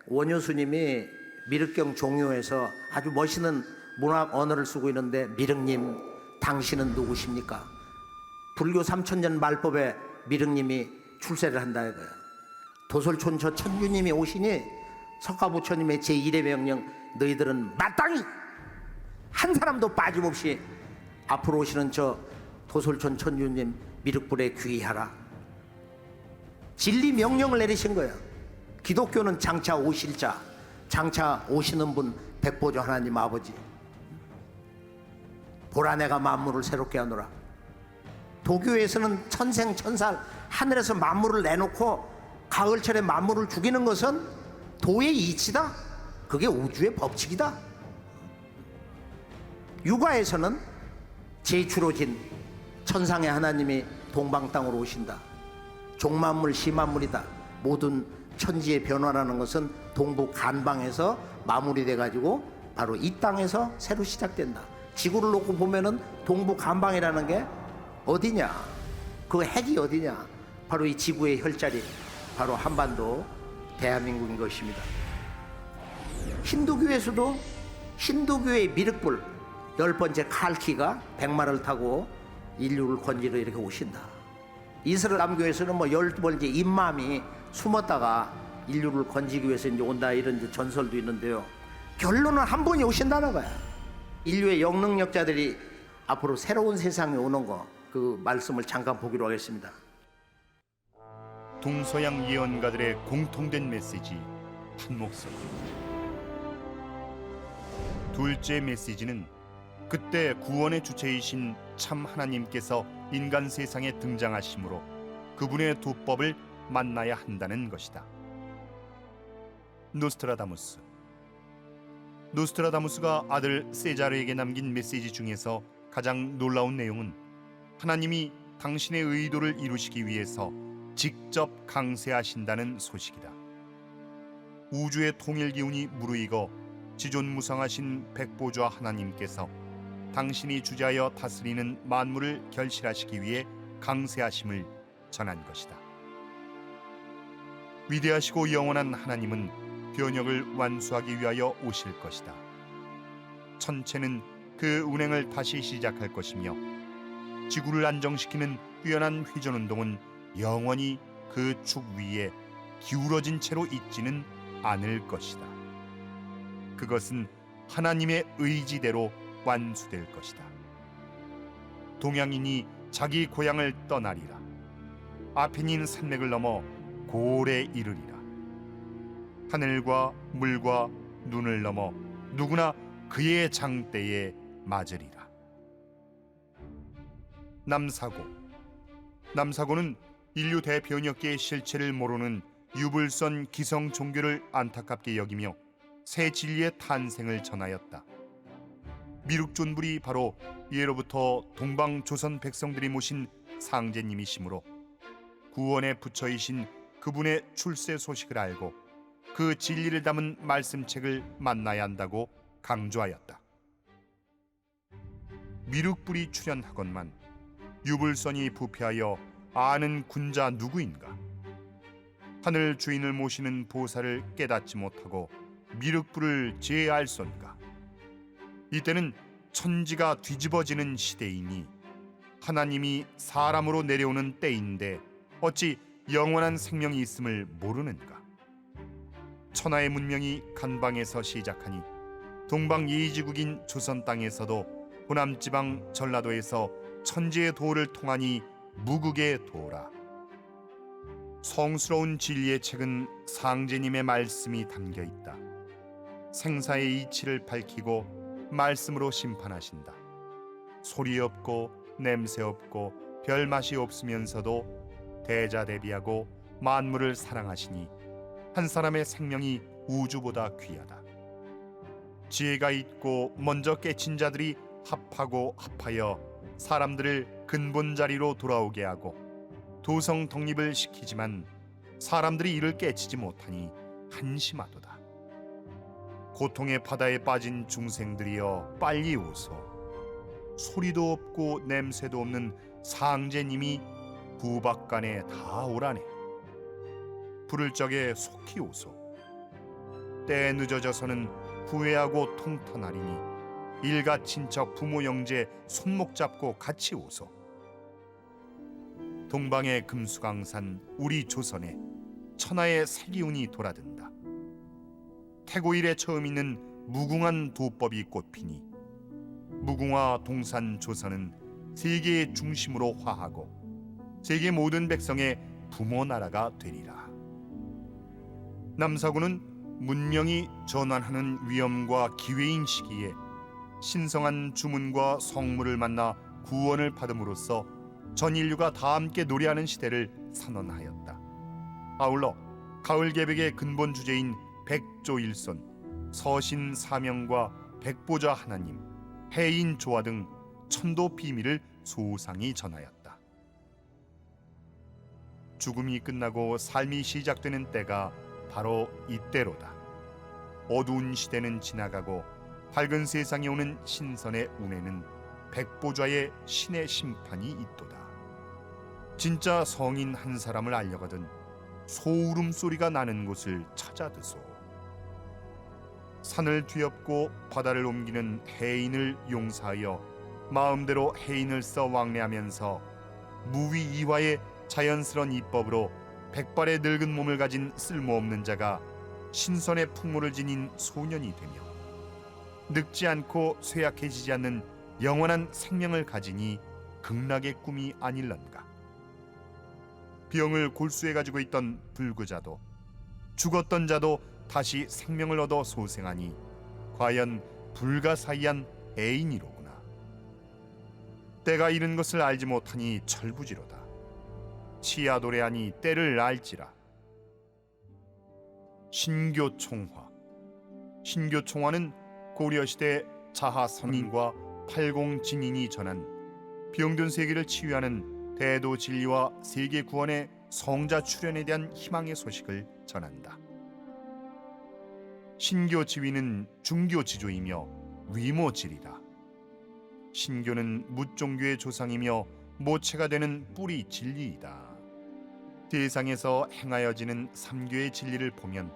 원효 스님이 미륵경 종요에서 아주 멋있는 문학 언어를 쓰고 있는데, 미륵님 당신은 누구십니까? 불교 3000년 말법에 미륵님이 출세를 한다 이거야. 도솔촌 저 천주님이 오시니 석가부처님의 제1의 명령, 너희들은 마땅히 한 사람도 빠짐없이 앞으로 오시는 저 도솔촌 천주님 미륵불에 귀의하라. 진리 명령을 내리신 거예요. 기독교는 장차 오실 자, 장차 오시는 분 백보조 하나님 아버지, 보라 내가 만물을 새롭게 하노라. 도교에서는 천생천살 하늘에서 만물을 내놓고 가을철에 만물을 죽이는 것은 도의 이치다. 그게 우주의 법칙이다. 육아에서는 제주로진 천상의 하나님이 동방 땅으로 오신다. 종만물 시만물이다. 모든 천지의 변화라는 것은 동부 간방에서 마무리돼 가지고 바로 이 땅에서 새로 시작된다. 지구를 놓고 보면은 동부 간방이라는 게 어디냐? 그 핵이 어디냐? 바로 이 지구의 혈자리, 바로 한반도 대한민국인 것입니다. 힌두교에서도 힌두교의 미륵불 10번째 칼키가 백마를 타고 인류를 건지러 이렇게 오신다. 이슬람교에서는 뭐 12번째 임맘이 숨었다가 인류를 건지기 위해서 이제 온다, 이런 이제 전설도 있는데요. 결론은 한 분이 오신다는 거야. 인류의 영능력자들이 앞으로 새로운 세상에 오는 거, 그 말씀을 잠깐 보기로 하겠습니다.
동서양 예언가들의 공통된 메시지 한 목소리. 둘째 메시지는 그때 구원의 주체이신 참 하나님께서 인간 세상에 등장하심으로 그분의 도법을 만나야 한다는 것이다. 노스트라다무스가 아들 세자르에게 남긴 메시지 중에서 가장 놀라운 내용은 하나님이 당신의 의도를 이루시기 위해서 직접 강세하신다는 소식이다. 우주의 통일 기운이 무르익어 지존무상하신 백보좌 하나님께서 당신이 주자여 다스리는 만물을 결실하시기 위해 강세하심을 전한 것이다. 위대하시고 영원한 하나님은 변혁을 완수하기 위하여 오실 것이다. 천체는 그 운행을 다시 시작할 것이며 지구를 안정시키는 뛰어난 회전운동은 영원히 그 축 위에 기울어진 채로 있지는 않을 것이다. 그것은 하나님의 의지대로 완수될 것이다. 동양인이 자기 고향을 떠나리라. 아페닌 산맥을 넘어 고을에 이르리라. 하늘과 물과 눈을 넘어 누구나 그의 장대에 맞으리라. 남사고는 인류 대변혁계의 실체를 모르는 유불선 기성 종교를 안타깝게 여기며 새 진리의 탄생을 전하였다. 미륵존불이 바로 예로부터 동방 조선 백성들이 모신 상제님이시므로 구원의 부처이신 그분의 출세 소식을 알고 그 진리를 담은 말씀책을 만나야 한다고 강조하였다. 미륵불이 출현하건만 유불선이 부패하여 아는 군자 누구인가? 하늘 주인을 모시는 보살을 깨닫지 못하고 미륵불을 제할손가? 이때는 천지가 뒤집어지는 시대이니 하나님이 사람으로 내려오는 때인데 어찌 영원한 생명이 있음을 모르는가? 천하의 문명이 간방에서 시작하니 동방 예의지국인 조선 땅에서도 호남지방 전라도에서 천지의 도를 통하니 무국의 도라. 성스러운 진리의 책은 상제님의 말씀이 담겨 있다. 생사의 이치를 밝히고 말씀으로 심판하신다. 소리 없고 냄새 없고 별 맛이 없으면서도 대자대비하고 만물을 사랑하시니 한 사람의 생명이 우주보다 귀하다. 지혜가 있고 먼저 깨친 자들이 합하고 합하여 사람들을 근본 자리로 돌아오게 하고 도성 독립을 시키지만 사람들이 이를 깨치지 못하니 한심하도다. 고통의 바다에 빠진 중생들이여 빨리 오소. 소리도 없고 냄새도 없는 상제님이 부박간에 다 오라네. 부를 적에 속히 오소. 때에 늦어져서는 후회하고 통탄하리니 일가 친척 부모 형제 손목 잡고 같이 오소. 동방의 금수강산 우리 조선에 천하의 새기운이 돌아든다. 태고 이래 처음 있는 무궁한 도법이 꽃피니 무궁화 동산 조선은 세계의 중심으로 화하고 세계 모든 백성의 부모 나라가 되리라. 남사군은 문명이 전환하는 위험과 기회인 시기에 신성한 주문과 성물을 만나 구원을 받음으로써 전 인류가 다 함께 노래하는 시대를 선언하였다. 아울러 가을 개백의 근본 주제인 백조일손, 서신 사명과 백보자 하나님, 해인 조화 등 천도 비밀을 소상히 전하였다. 죽음이 끝나고 삶이 시작되는 때가 바로 이때로다. 어두운 시대는 지나가고 밝은 세상에 오는 신선의 운에는 백보좌의 신의 심판이 있도다. 진짜 성인 한 사람을 알려거든 소울음 소리가 나는 곳을 찾아드소. 산을 뒤엎고 바다를 옮기는 해인을 용사하여 마음대로 해인을 써 왕래하면서 무위이화의 자연스러운 이법으로 백발의 늙은 몸을 가진 쓸모없는 자가 신선의 풍모를 지닌 소년이 되며 늙지 않고 쇠약해지지 않는 영원한 생명을 가지니 극락의 꿈이 아닐런가. 병을 골수해 가지고 있던 불구자도 죽었던 자도 다시 생명을 얻어 소생하니 과연 불가사의한 애인이로구나. 때가 이른 것을 알지 못하니 철부지로다. 치야도래하니 때를 알지라. 신교총화. 신교총화는 고려시대 자하선인과 팔공진인이 전한 병든 세계를 치유하는 대도 진리와 세계 구원의 성자 출현에 대한 희망의 소식을 전한다. 신교 지위는 중교 지조이며 위모질이다. 신교는 무종교의 조상이며 모체가 되는 뿌리 진리이다. 대상에서 행하여지는 삼교의 진리를 보면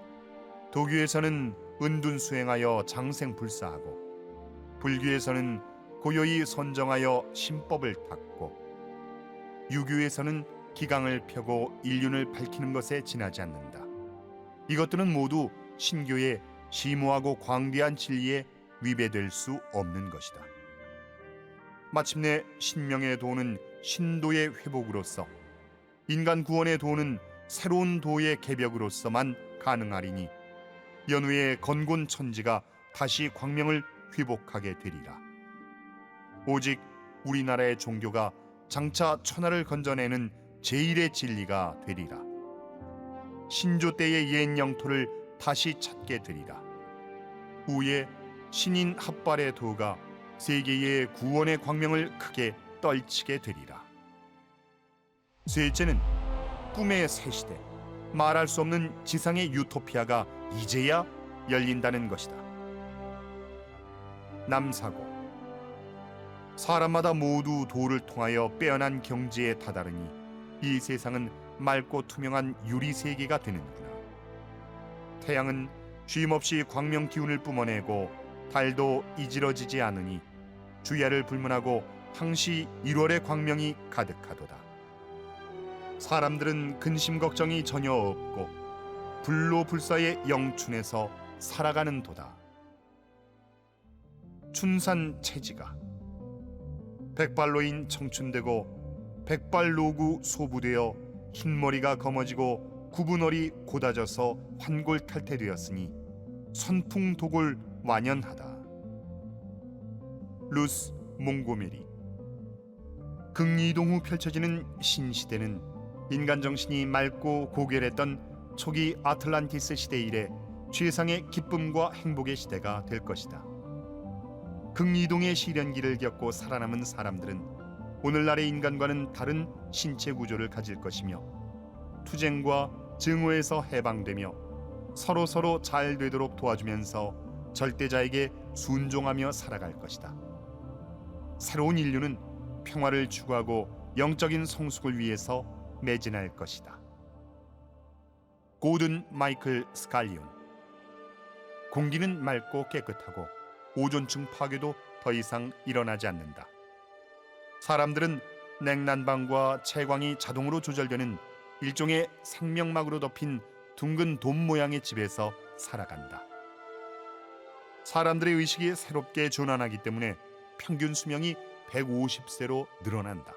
도교에서는 은둔수행하여 장생불사하고 불교에서는 고요히 선정하여 신법을 닦고 유교에서는 기강을 펴고 일륜을 밝히는 것에 지나지 않는다. 이것들은 모두 신교의 심오하고 광대한 진리에 위배될 수 없는 것이다. 마침내 신명의 도는 신도의 회복으로서 인간 구원의 도는 새로운 도의 개벽으로서만 가능하리니 연후의 건곤 천지가 다시 광명을 회복하게 되리라. 오직 우리나라의 종교가 장차 천하를 건져내는 제1의 진리가 되리라. 신조 때의 옛 영토를 다시 찾게 되리라. 후에 신인 합발의 도가 세계의 구원의 광명을 크게 떨치게 되리라. 셋째는 꿈의 새시대, 말할 수 없는 지상의 유토피아가 이제야 열린다는 것이다. 남사고. 사람마다 모두 도를 통하여 빼어난 경지에 다다르니 이 세상은 맑고 투명한 유리 세계가 되는구나. 태양은 쉼없이 광명 기운을 뿜어내고 달도 이지러지지 않으니 주야를 불문하고 항시 1월의 광명이 가득하도다. 사람들은 근심 걱정이 전혀 없고 불로 불사의 영춘에서 살아가는 도다. 춘산 체지가 백발로인 청춘되고 백발로구 소부되어 흰머리가 검어지고 구분얼이 고다져서 환골탈태되었으니 선풍독을 완연하다. 루스 몽고메리. 극리이동 후 펼쳐지는 신시대는 인간 정신이 맑고 고결했던 초기 아틀란티스 시대 이래 최상의 기쁨과 행복의 시대가 될 것이다. 극리이동의 시련기를 겪고 살아남은 사람들은 오늘날의 인간과는 다른 신체 구조를 가질 것이며 투쟁과 증오에서 해방되며 서로 잘 되도록 도와주면서 절대자에게 순종하며 살아갈 것이다. 새로운 인류는 평화를 추구하고 영적인 성숙을 위해서 매진할 것이다. 고든 마이클 스칼리온. 공기는 맑고 깨끗하고 오존층 파괴도 더 이상 일어나지 않는다. 사람들은 냉난방과 채광이 자동으로 조절되는 일종의 생명막으로 덮인 둥근 돔 모양의 집에서 살아간다. 사람들의 의식이 새롭게 전환하기 때문에 평균 수명이 150세로 늘어난다.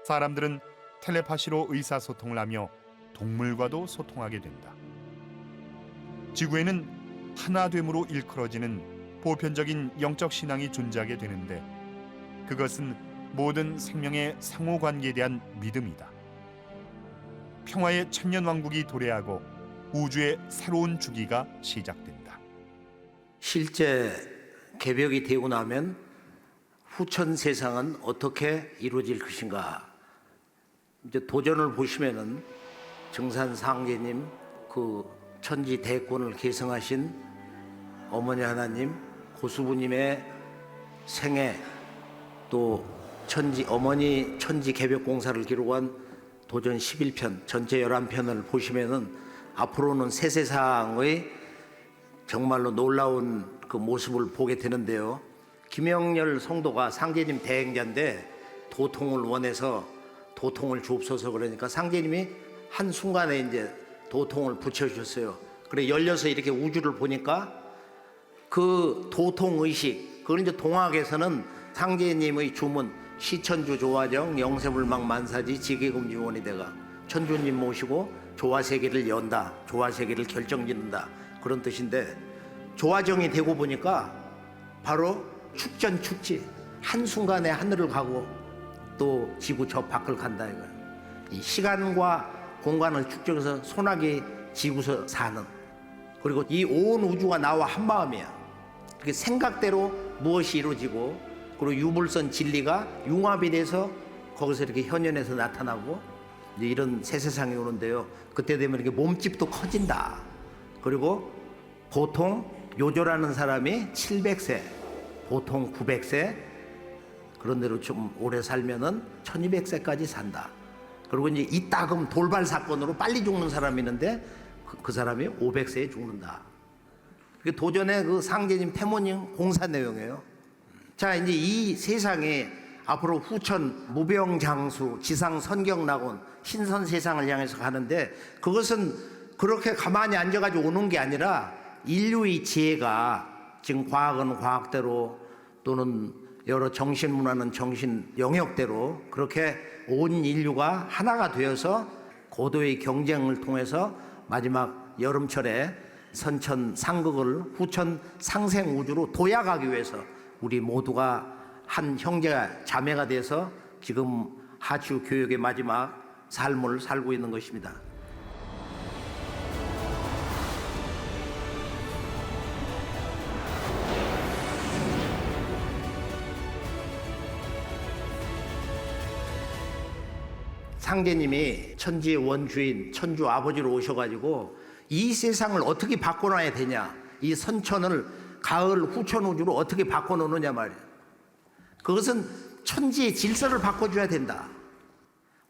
사람들은 텔레파시로 의사소통을 하며 동물과도 소통하게 된다. 지구에는 하나됨으로 일컬어지는 보편적인 영적 신앙이 존재하게 되는데 그것은 모든 생명의 상호관계에 대한 믿음이다. 평화의 천년왕국이 도래하고 우주의 새로운 주기가 시작된다.
실제 개벽이 되고 나면 후천 세상은 어떻게 이루어질 것인가. 이제 도전을 보시면은 정산 상제님, 그 천지 대권을 계승하신 어머니 하나님, 고수부님의 생애, 또 어머니 천지 개벽 공사를 기록한 도전 11편, 전체 11편을 보시면은 앞으로는 새 세상의 정말로 놀라운 그 모습을 보게 되는데요. 김영렬 성도가 상제님 대행자인데 도통을 원해서 도통을 주옵소서 그러니까 상제님이 한순간에 이제 도통을 붙여주셨어요. 그래 열려서 이렇게 우주를 보니까 그 도통의식, 그걸 이제 동학에서는 상제님의 주문 시천주 조화정 영세불망 만사지 지계금지원이 돼가 천주님 모시고 조화세계를 연다, 조화세계를 결정짓는다 그런 뜻인데 조화정이 되고 보니까 바로 축전축지 한순간에 하늘을 가고 또 지구 저 밖을 간다 이거예요. 이 시간과 공간을 축적해서 소나기 지구서 사는, 그리고 이 온 우주가 나와 한 마음이야. 그렇게 생각대로 무엇이 이루어지고 그리고 유불선 진리가 융합이 돼서 거기서 이렇게 현현해서 나타나고 이제 이런 새 세상이 오는데요. 그때 되면 이렇게 몸집도 커진다. 그리고 보통 요조라는 사람이 700세, 보통 900세, 그런 대로 좀 오래 살면은 1200세까지 산다. 그리고 이제 이따금 돌발 사건으로 빨리 죽는 사람이 있는데 그 사람이 500세에 죽는다. 그게 도전의 그 상제님 태모님 공사 내용이에요. 자, 이제 이 세상에 앞으로 후천 무병장수 지상 선경낙원 신선 세상을 향해서 가는데 그것은 그렇게 가만히 앉아가지고 오는 게 아니라 인류의 지혜가 지금 과학은 과학대로 또는 여러 정신문화는 정신 영역대로 그렇게 온 인류가 하나가 되어서 고도의 경쟁을 통해서 마지막 여름철에 선천 상극을 후천 상생 우주로 도약하기 위해서 우리 모두가 한 형제가 자매가 돼서 지금 하추 교육의 마지막 삶을 살고 있는 것입니다. 상제님이 천지의 원주인 천주 아버지로 오셔가지고 이 세상을 어떻게 바꿔놔야 되냐, 이 선천을 가을 후천 우주로 어떻게 바꿔놓느냐 말이에요. 그것은 천지의 질서를 바꿔줘야 된다.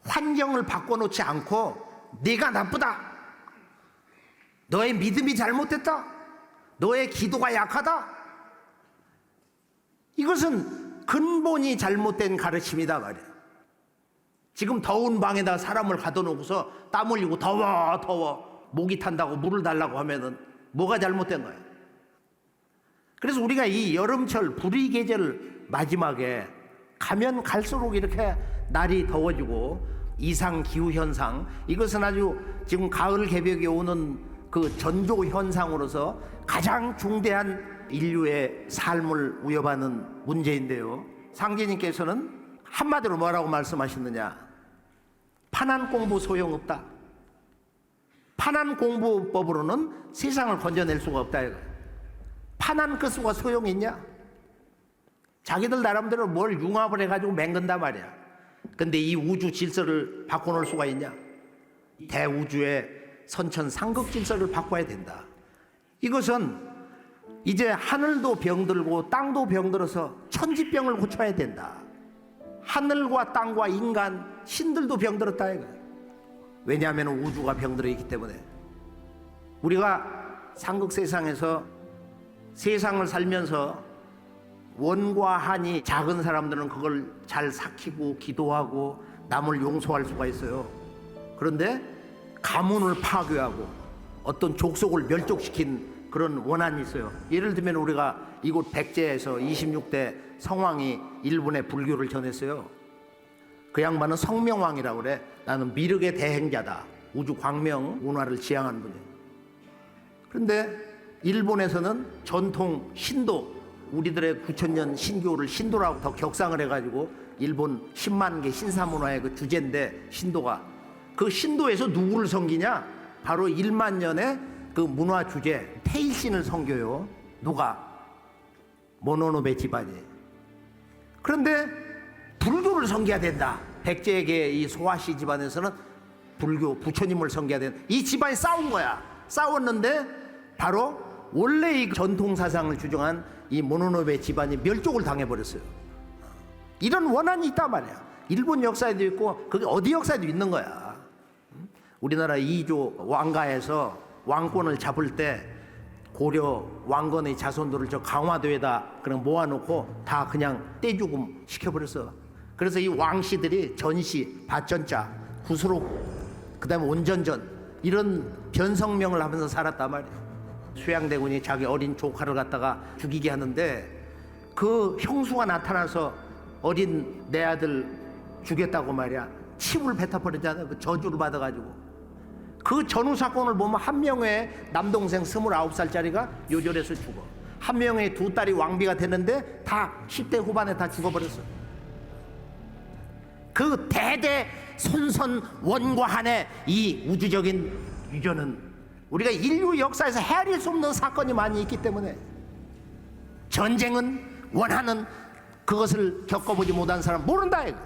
환경을 바꿔놓지 않고 네가 나쁘다, 너의 믿음이 잘못됐다, 너의 기도가 약하다, 이것은 근본이 잘못된 가르침이다 말이에요. 지금 더운 방에다 사람을 가둬놓고서 땀 흘리고 더워 목이 탄다고 물을 달라고 하면은 뭐가 잘못된 거예요? 그래서 우리가 이 여름철 불의 계절 마지막에 가면 갈수록 이렇게 날이 더워지고 이상 기후 현상, 이것은 아주 지금 가을 개벽에 오는 그 전조 현상으로서 가장 중대한 인류의 삶을 위협하는 문제인데요. 상제님께서는 한마디로 뭐라고 말씀하셨느냐? 판안 공부 소용없다. 판안 공부법으로는 세상을 건져낼 수가 없다. 이거. 판안 끝수가 소용이 있냐? 자기들 나름대로 뭘 융합을 해가지고 맹근단 말이야. 근데 이 우주 질서를 바꿔놓을 수가 있냐? 대우주의 선천 상극 질서를 바꿔야 된다. 이것은 이제 하늘도 병들고 땅도 병들어서 천지병을 고쳐야 된다. 하늘과 땅과 인간, 신들도 병들었다 이거. 왜냐하면 우주가 병들어 있기 때문에. 우리가 상극 세상에서 세상을 살면서 원과 한이 작은 사람들은 그걸 잘 삭히고 기도하고 남을 용서할 수가 있어요. 그런데 가문을 파괴하고 어떤 족속을 멸족시킨 그런 원한이 있어요. 예를 들면 우리가 이곳 백제에서 26대 성왕이 일본에 불교를 전했어요. 그 양반은 성명왕이라고 그래. 나는 미륵의 대행자다. 우주 광명 문화를 지향한 분이에요. 그런데 일본에서는 전통 신도, 우리들의 9,000년 신교를 신도라고 더 격상을 해가지고 일본 10만 개 신사문화의 그 주제인데, 신도가 그 신도에서 누구를 섬기냐? 바로 1만 년의 그 문화 주제 테일신을 섬겨요. 누가? 모노노베 집안이. 그런데 불교를 섬겨야 된다. 백제에게 이 소화씨 집안에서는 불교 부처님을 섬겨야 된다. 이 집안이 싸운 거야. 싸웠는데 바로 원래 이 전통 사상을 주장한 이 모노노베 집안이 멸족을 당해버렸어요. 이런 원한이 있단 말이야. 일본 역사에도 있고 그게 어디 역사에도 있는 거야. 우리나라 2조 왕가에서 왕권을 잡을 때 고려 왕건의 자손들을 저 강화도에다 그냥 모아놓고 다 그냥 떼죽음 시켜버렸어. 그래서 이 왕씨들이 전시, 밭전자, 구수록, 그 다음에 온전전 이런 변성명을 하면서 살았단 말이야. 수양대군이 자기 어린 조카를 갖다가 죽이게 하는데 그 형수가 나타나서 어린 내 아들 죽였다고 말이야. 침을 뱉어버리잖아. 그 저주를 받아가지고. 그 전후 사건을 보면 한 명의 남동생 29살짜리가 요절해서 죽어. 한 명의 두 딸이 왕비가 됐는데 다 10대 후반에 다 죽어버렸어. 그 대대 손선 원과 한의 이 우주적인 유전은 우리가 인류 역사에서 헤아릴 수 없는 사건이 많이 있기 때문에 전쟁은 원하는 그것을 겪어보지 못한 사람 모른다 이거.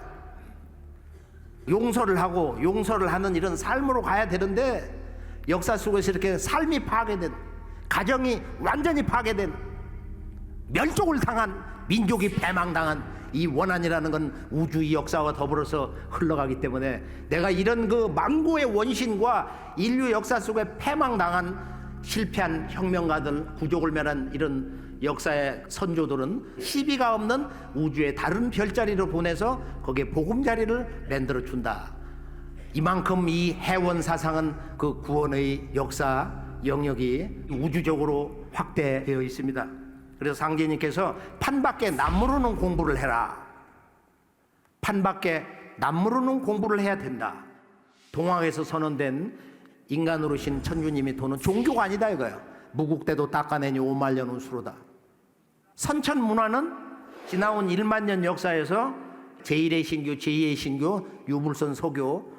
용서를 하고 용서를 하는 이런 삶으로 가야 되는데 역사 속에서 이렇게 삶이 파괴된, 가정이 완전히 파괴된, 멸족을 당한, 민족이 패망당한 이 원한이라는 건 우주의 역사와 더불어서 흘러가기 때문에 내가 이런 그 만고의 원신과 인류 역사 속에 패망당한 실패한 혁명가들, 부족을 멸한 이런 역사의 선조들은 시비가 없는 우주의 다른 별자리로 보내서 거기에 보금자리를 만들어 준다. 이만큼 이 해원 사상은 그 구원의 역사 영역이 우주적으로 확대되어 있습니다. 그래서 상제님께서 판밖에 남무르는 공부를 해라. 판밖에 남무르는 공부를 해야 된다. 동학에서 선언된 인간으로신 천주님이 도는 종교가 아니다 이거예요. 무국대도 닦아내니 5만년 운수로다. 선천 문화는 지나온 1만 년 역사에서 제1의 신교, 제2의 신교, 유물선 소교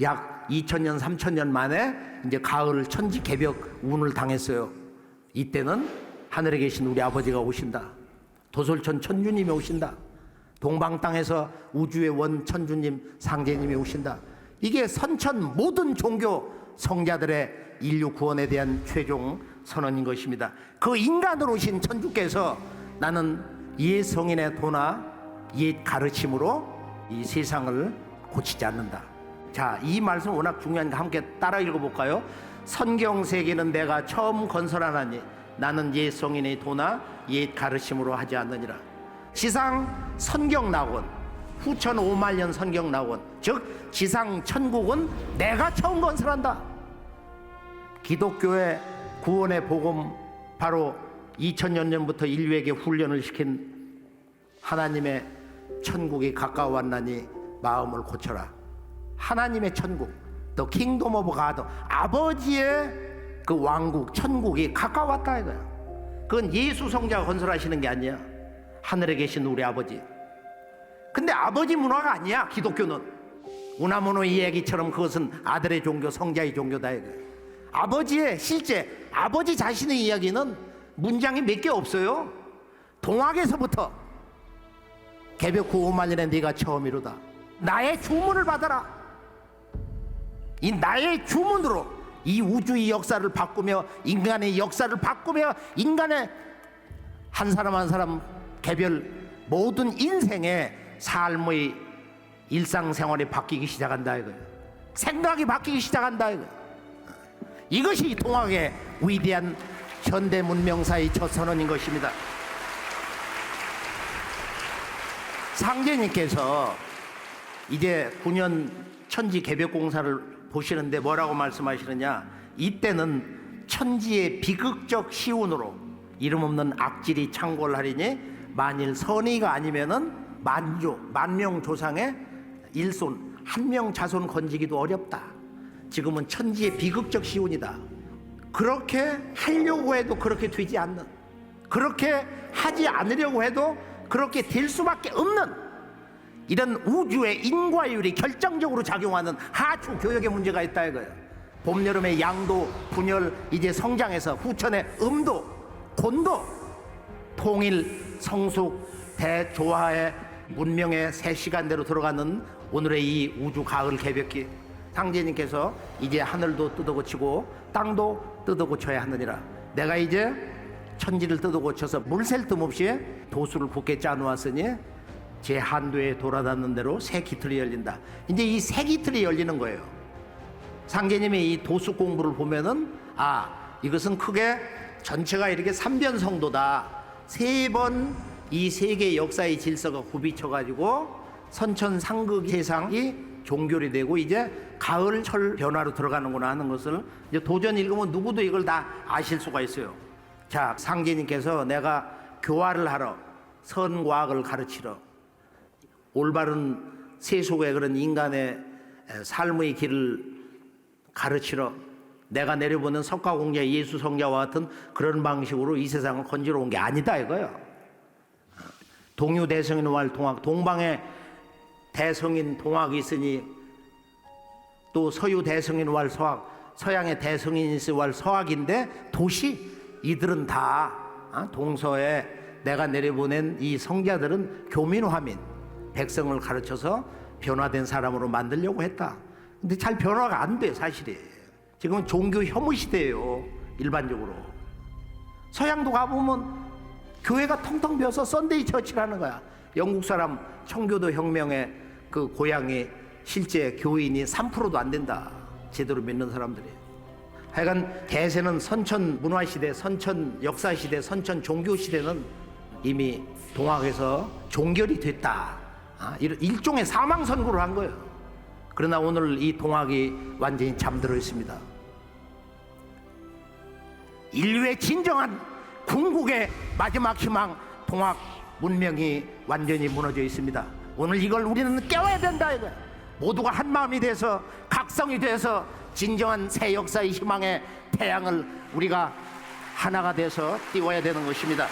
약 2000년, 3000년 만에 이제 가을 천지 개벽 운을 당했어요. 이때는 하늘에 계신 우리 아버지가 오신다. 도솔천 천주님이 오신다. 동방 땅에서 우주의 원 천주님 상제님이 오신다. 이게 선천 모든 종교 성자들의 인류 구원에 대한 최종 선언인 것입니다. 그 인간으로 오신 천주께서 나는 옛 성인의 도나 옛 가르침으로 이 세상을 고치지 않는다. 자, 이 말씀 워낙 중요하니까 함께 따라 읽어볼까요? 선경세계는 내가 처음 건설하나니 나는 옛 성인의 도나 옛 가르침으로 하지 않느니라. 지상 선경낙원, 후천 5만년 선경낙원, 즉 지상 천국은 내가 처음 건설한다. 기독교의 구원의 복음, 바로 2000년 전부터 인류에게 훈련을 시킨 하나님의 천국이 가까워왔나니 마음을 고쳐라. 하나님의 천국, 또 킹덤 오브 가드, 아버지의 그 왕국, 천국이 가까웠다 이거야. 그건 예수 성자가 건설하시는 게 아니야. 하늘에 계신 우리 아버지. 근데 아버지 문화가 아니야, 기독교는. 우나무노 이야기처럼 그것은 아들의 종교, 성자의 종교다 이거야. 아버지의 실제 아버지 자신의 이야기는 문장이 몇 개 없어요. 동학에서부터 개벽후 5만년에 네가 처음이로다. 나의 주문을 받아라. 이 나의 주문으로 이 우주의 역사를 바꾸며 인간의 역사를 바꾸며 인간의 한 사람 한 사람 개별 모든 인생의 삶의 일상생활이 바뀌기 시작한다 이거예요. 생각이 바뀌기 시작한다 이거예요. 이것이 동학의 위대한 현대 문명사의 첫 선언인 것입니다. 상제님께서 이제 9년 천지 개벽 공사를 보시는데 뭐라고 말씀하시느냐, 이때는 천지의 비극적 시운으로 이름 없는 악질이 창궐하리니 만일 선의가 아니면은 만명 조상의 일손 한 명 자손 건지기도 어렵다. 지금은 천지의 비극적 시운이다. 그렇게 하려고 해도 그렇게 되지 않는, 그렇게 하지 않으려고 해도 그렇게 될 수밖에 없는 이런 우주의 인과율이 결정적으로 작용하는 하추 교역의 문제가 있다 이거예요. 봄, 여름의 양도, 분열, 이제 성장해서 후천의 음도, 곤도, 통일, 성숙, 대조화의 문명의 새 시간대로 들어가는 오늘의 이 우주 가을 개벽기, 상제님께서 이제 하늘도 뜯어고치고 땅도 뜯어고쳐야 하느니라. 내가 이제 천지를 뜯어고쳐서 물샐 틈 없이 도수를 굳게 짜놓았으니 제 한도에 돌아닿는 대로 새 기틀이 열린다. 이제 이 새 기틀이 열리는 거예요. 상제님의 이 도수 공부를 보면은 이것은 크게 전체가 이렇게 삼변성도다. 세 번 이 세계 역사의 질서가 굽이쳐가지고 선천상극 세상이 종결이 되고 이제 가을 철 변화로 들어가는구나 하는 것을 이제 도전 읽으면 누구도 이걸 다 아실 수가 있어요. 자, 상제님께서 내가 교화를 하러, 선과학을 가르치러, 올바른 세속의 그런 인간의 삶의 길을 가르치러 내가 내려보는 석가공자, 예수 성자와 같은 그런 방식으로 이 세상을 건지러 온 게 아니다 이거예요. 동유 대성인 왈 동학, 동방에 대성인 동학이 있으니 또 서유 대성인 왈 서학, 서양의 대성인이 있으니 왈 서학인데 도시 이들은 다 동서에 내가 내려보낸 이 성자들은 교민화민, 백성을 가르쳐서 변화된 사람으로 만들려고 했다. 근데 잘 변화가 안 돼 사실이. 지금은 종교 혐오 시대예요 일반적으로. 서양도 가보면 교회가 텅텅 비어서 썬데이 처치라는 거야. 영국 사람 청교도 혁명의 그 고향이 실제 교인이 3%도 안 된다. 제대로 믿는 사람들이. 하여간 대세는 선천 문화시대, 선천 역사시대, 선천 종교시대는 이미 동학에서 종결이 됐다. 일종의 사망선고를 한 거예요. 그러나 오늘 이 동학이 완전히 잠들어 있습니다. 인류의 진정한 궁극의 마지막 희망, 동학 문명이 완전히 무너져 있습니다. 오늘 이걸 우리는 깨워야 된다 이거야. 모두가 한 마음이 돼서 각성이 돼서 진정한 새 역사의 희망의 태양을 우리가 하나가 돼서 띄워야 되는 것입니다.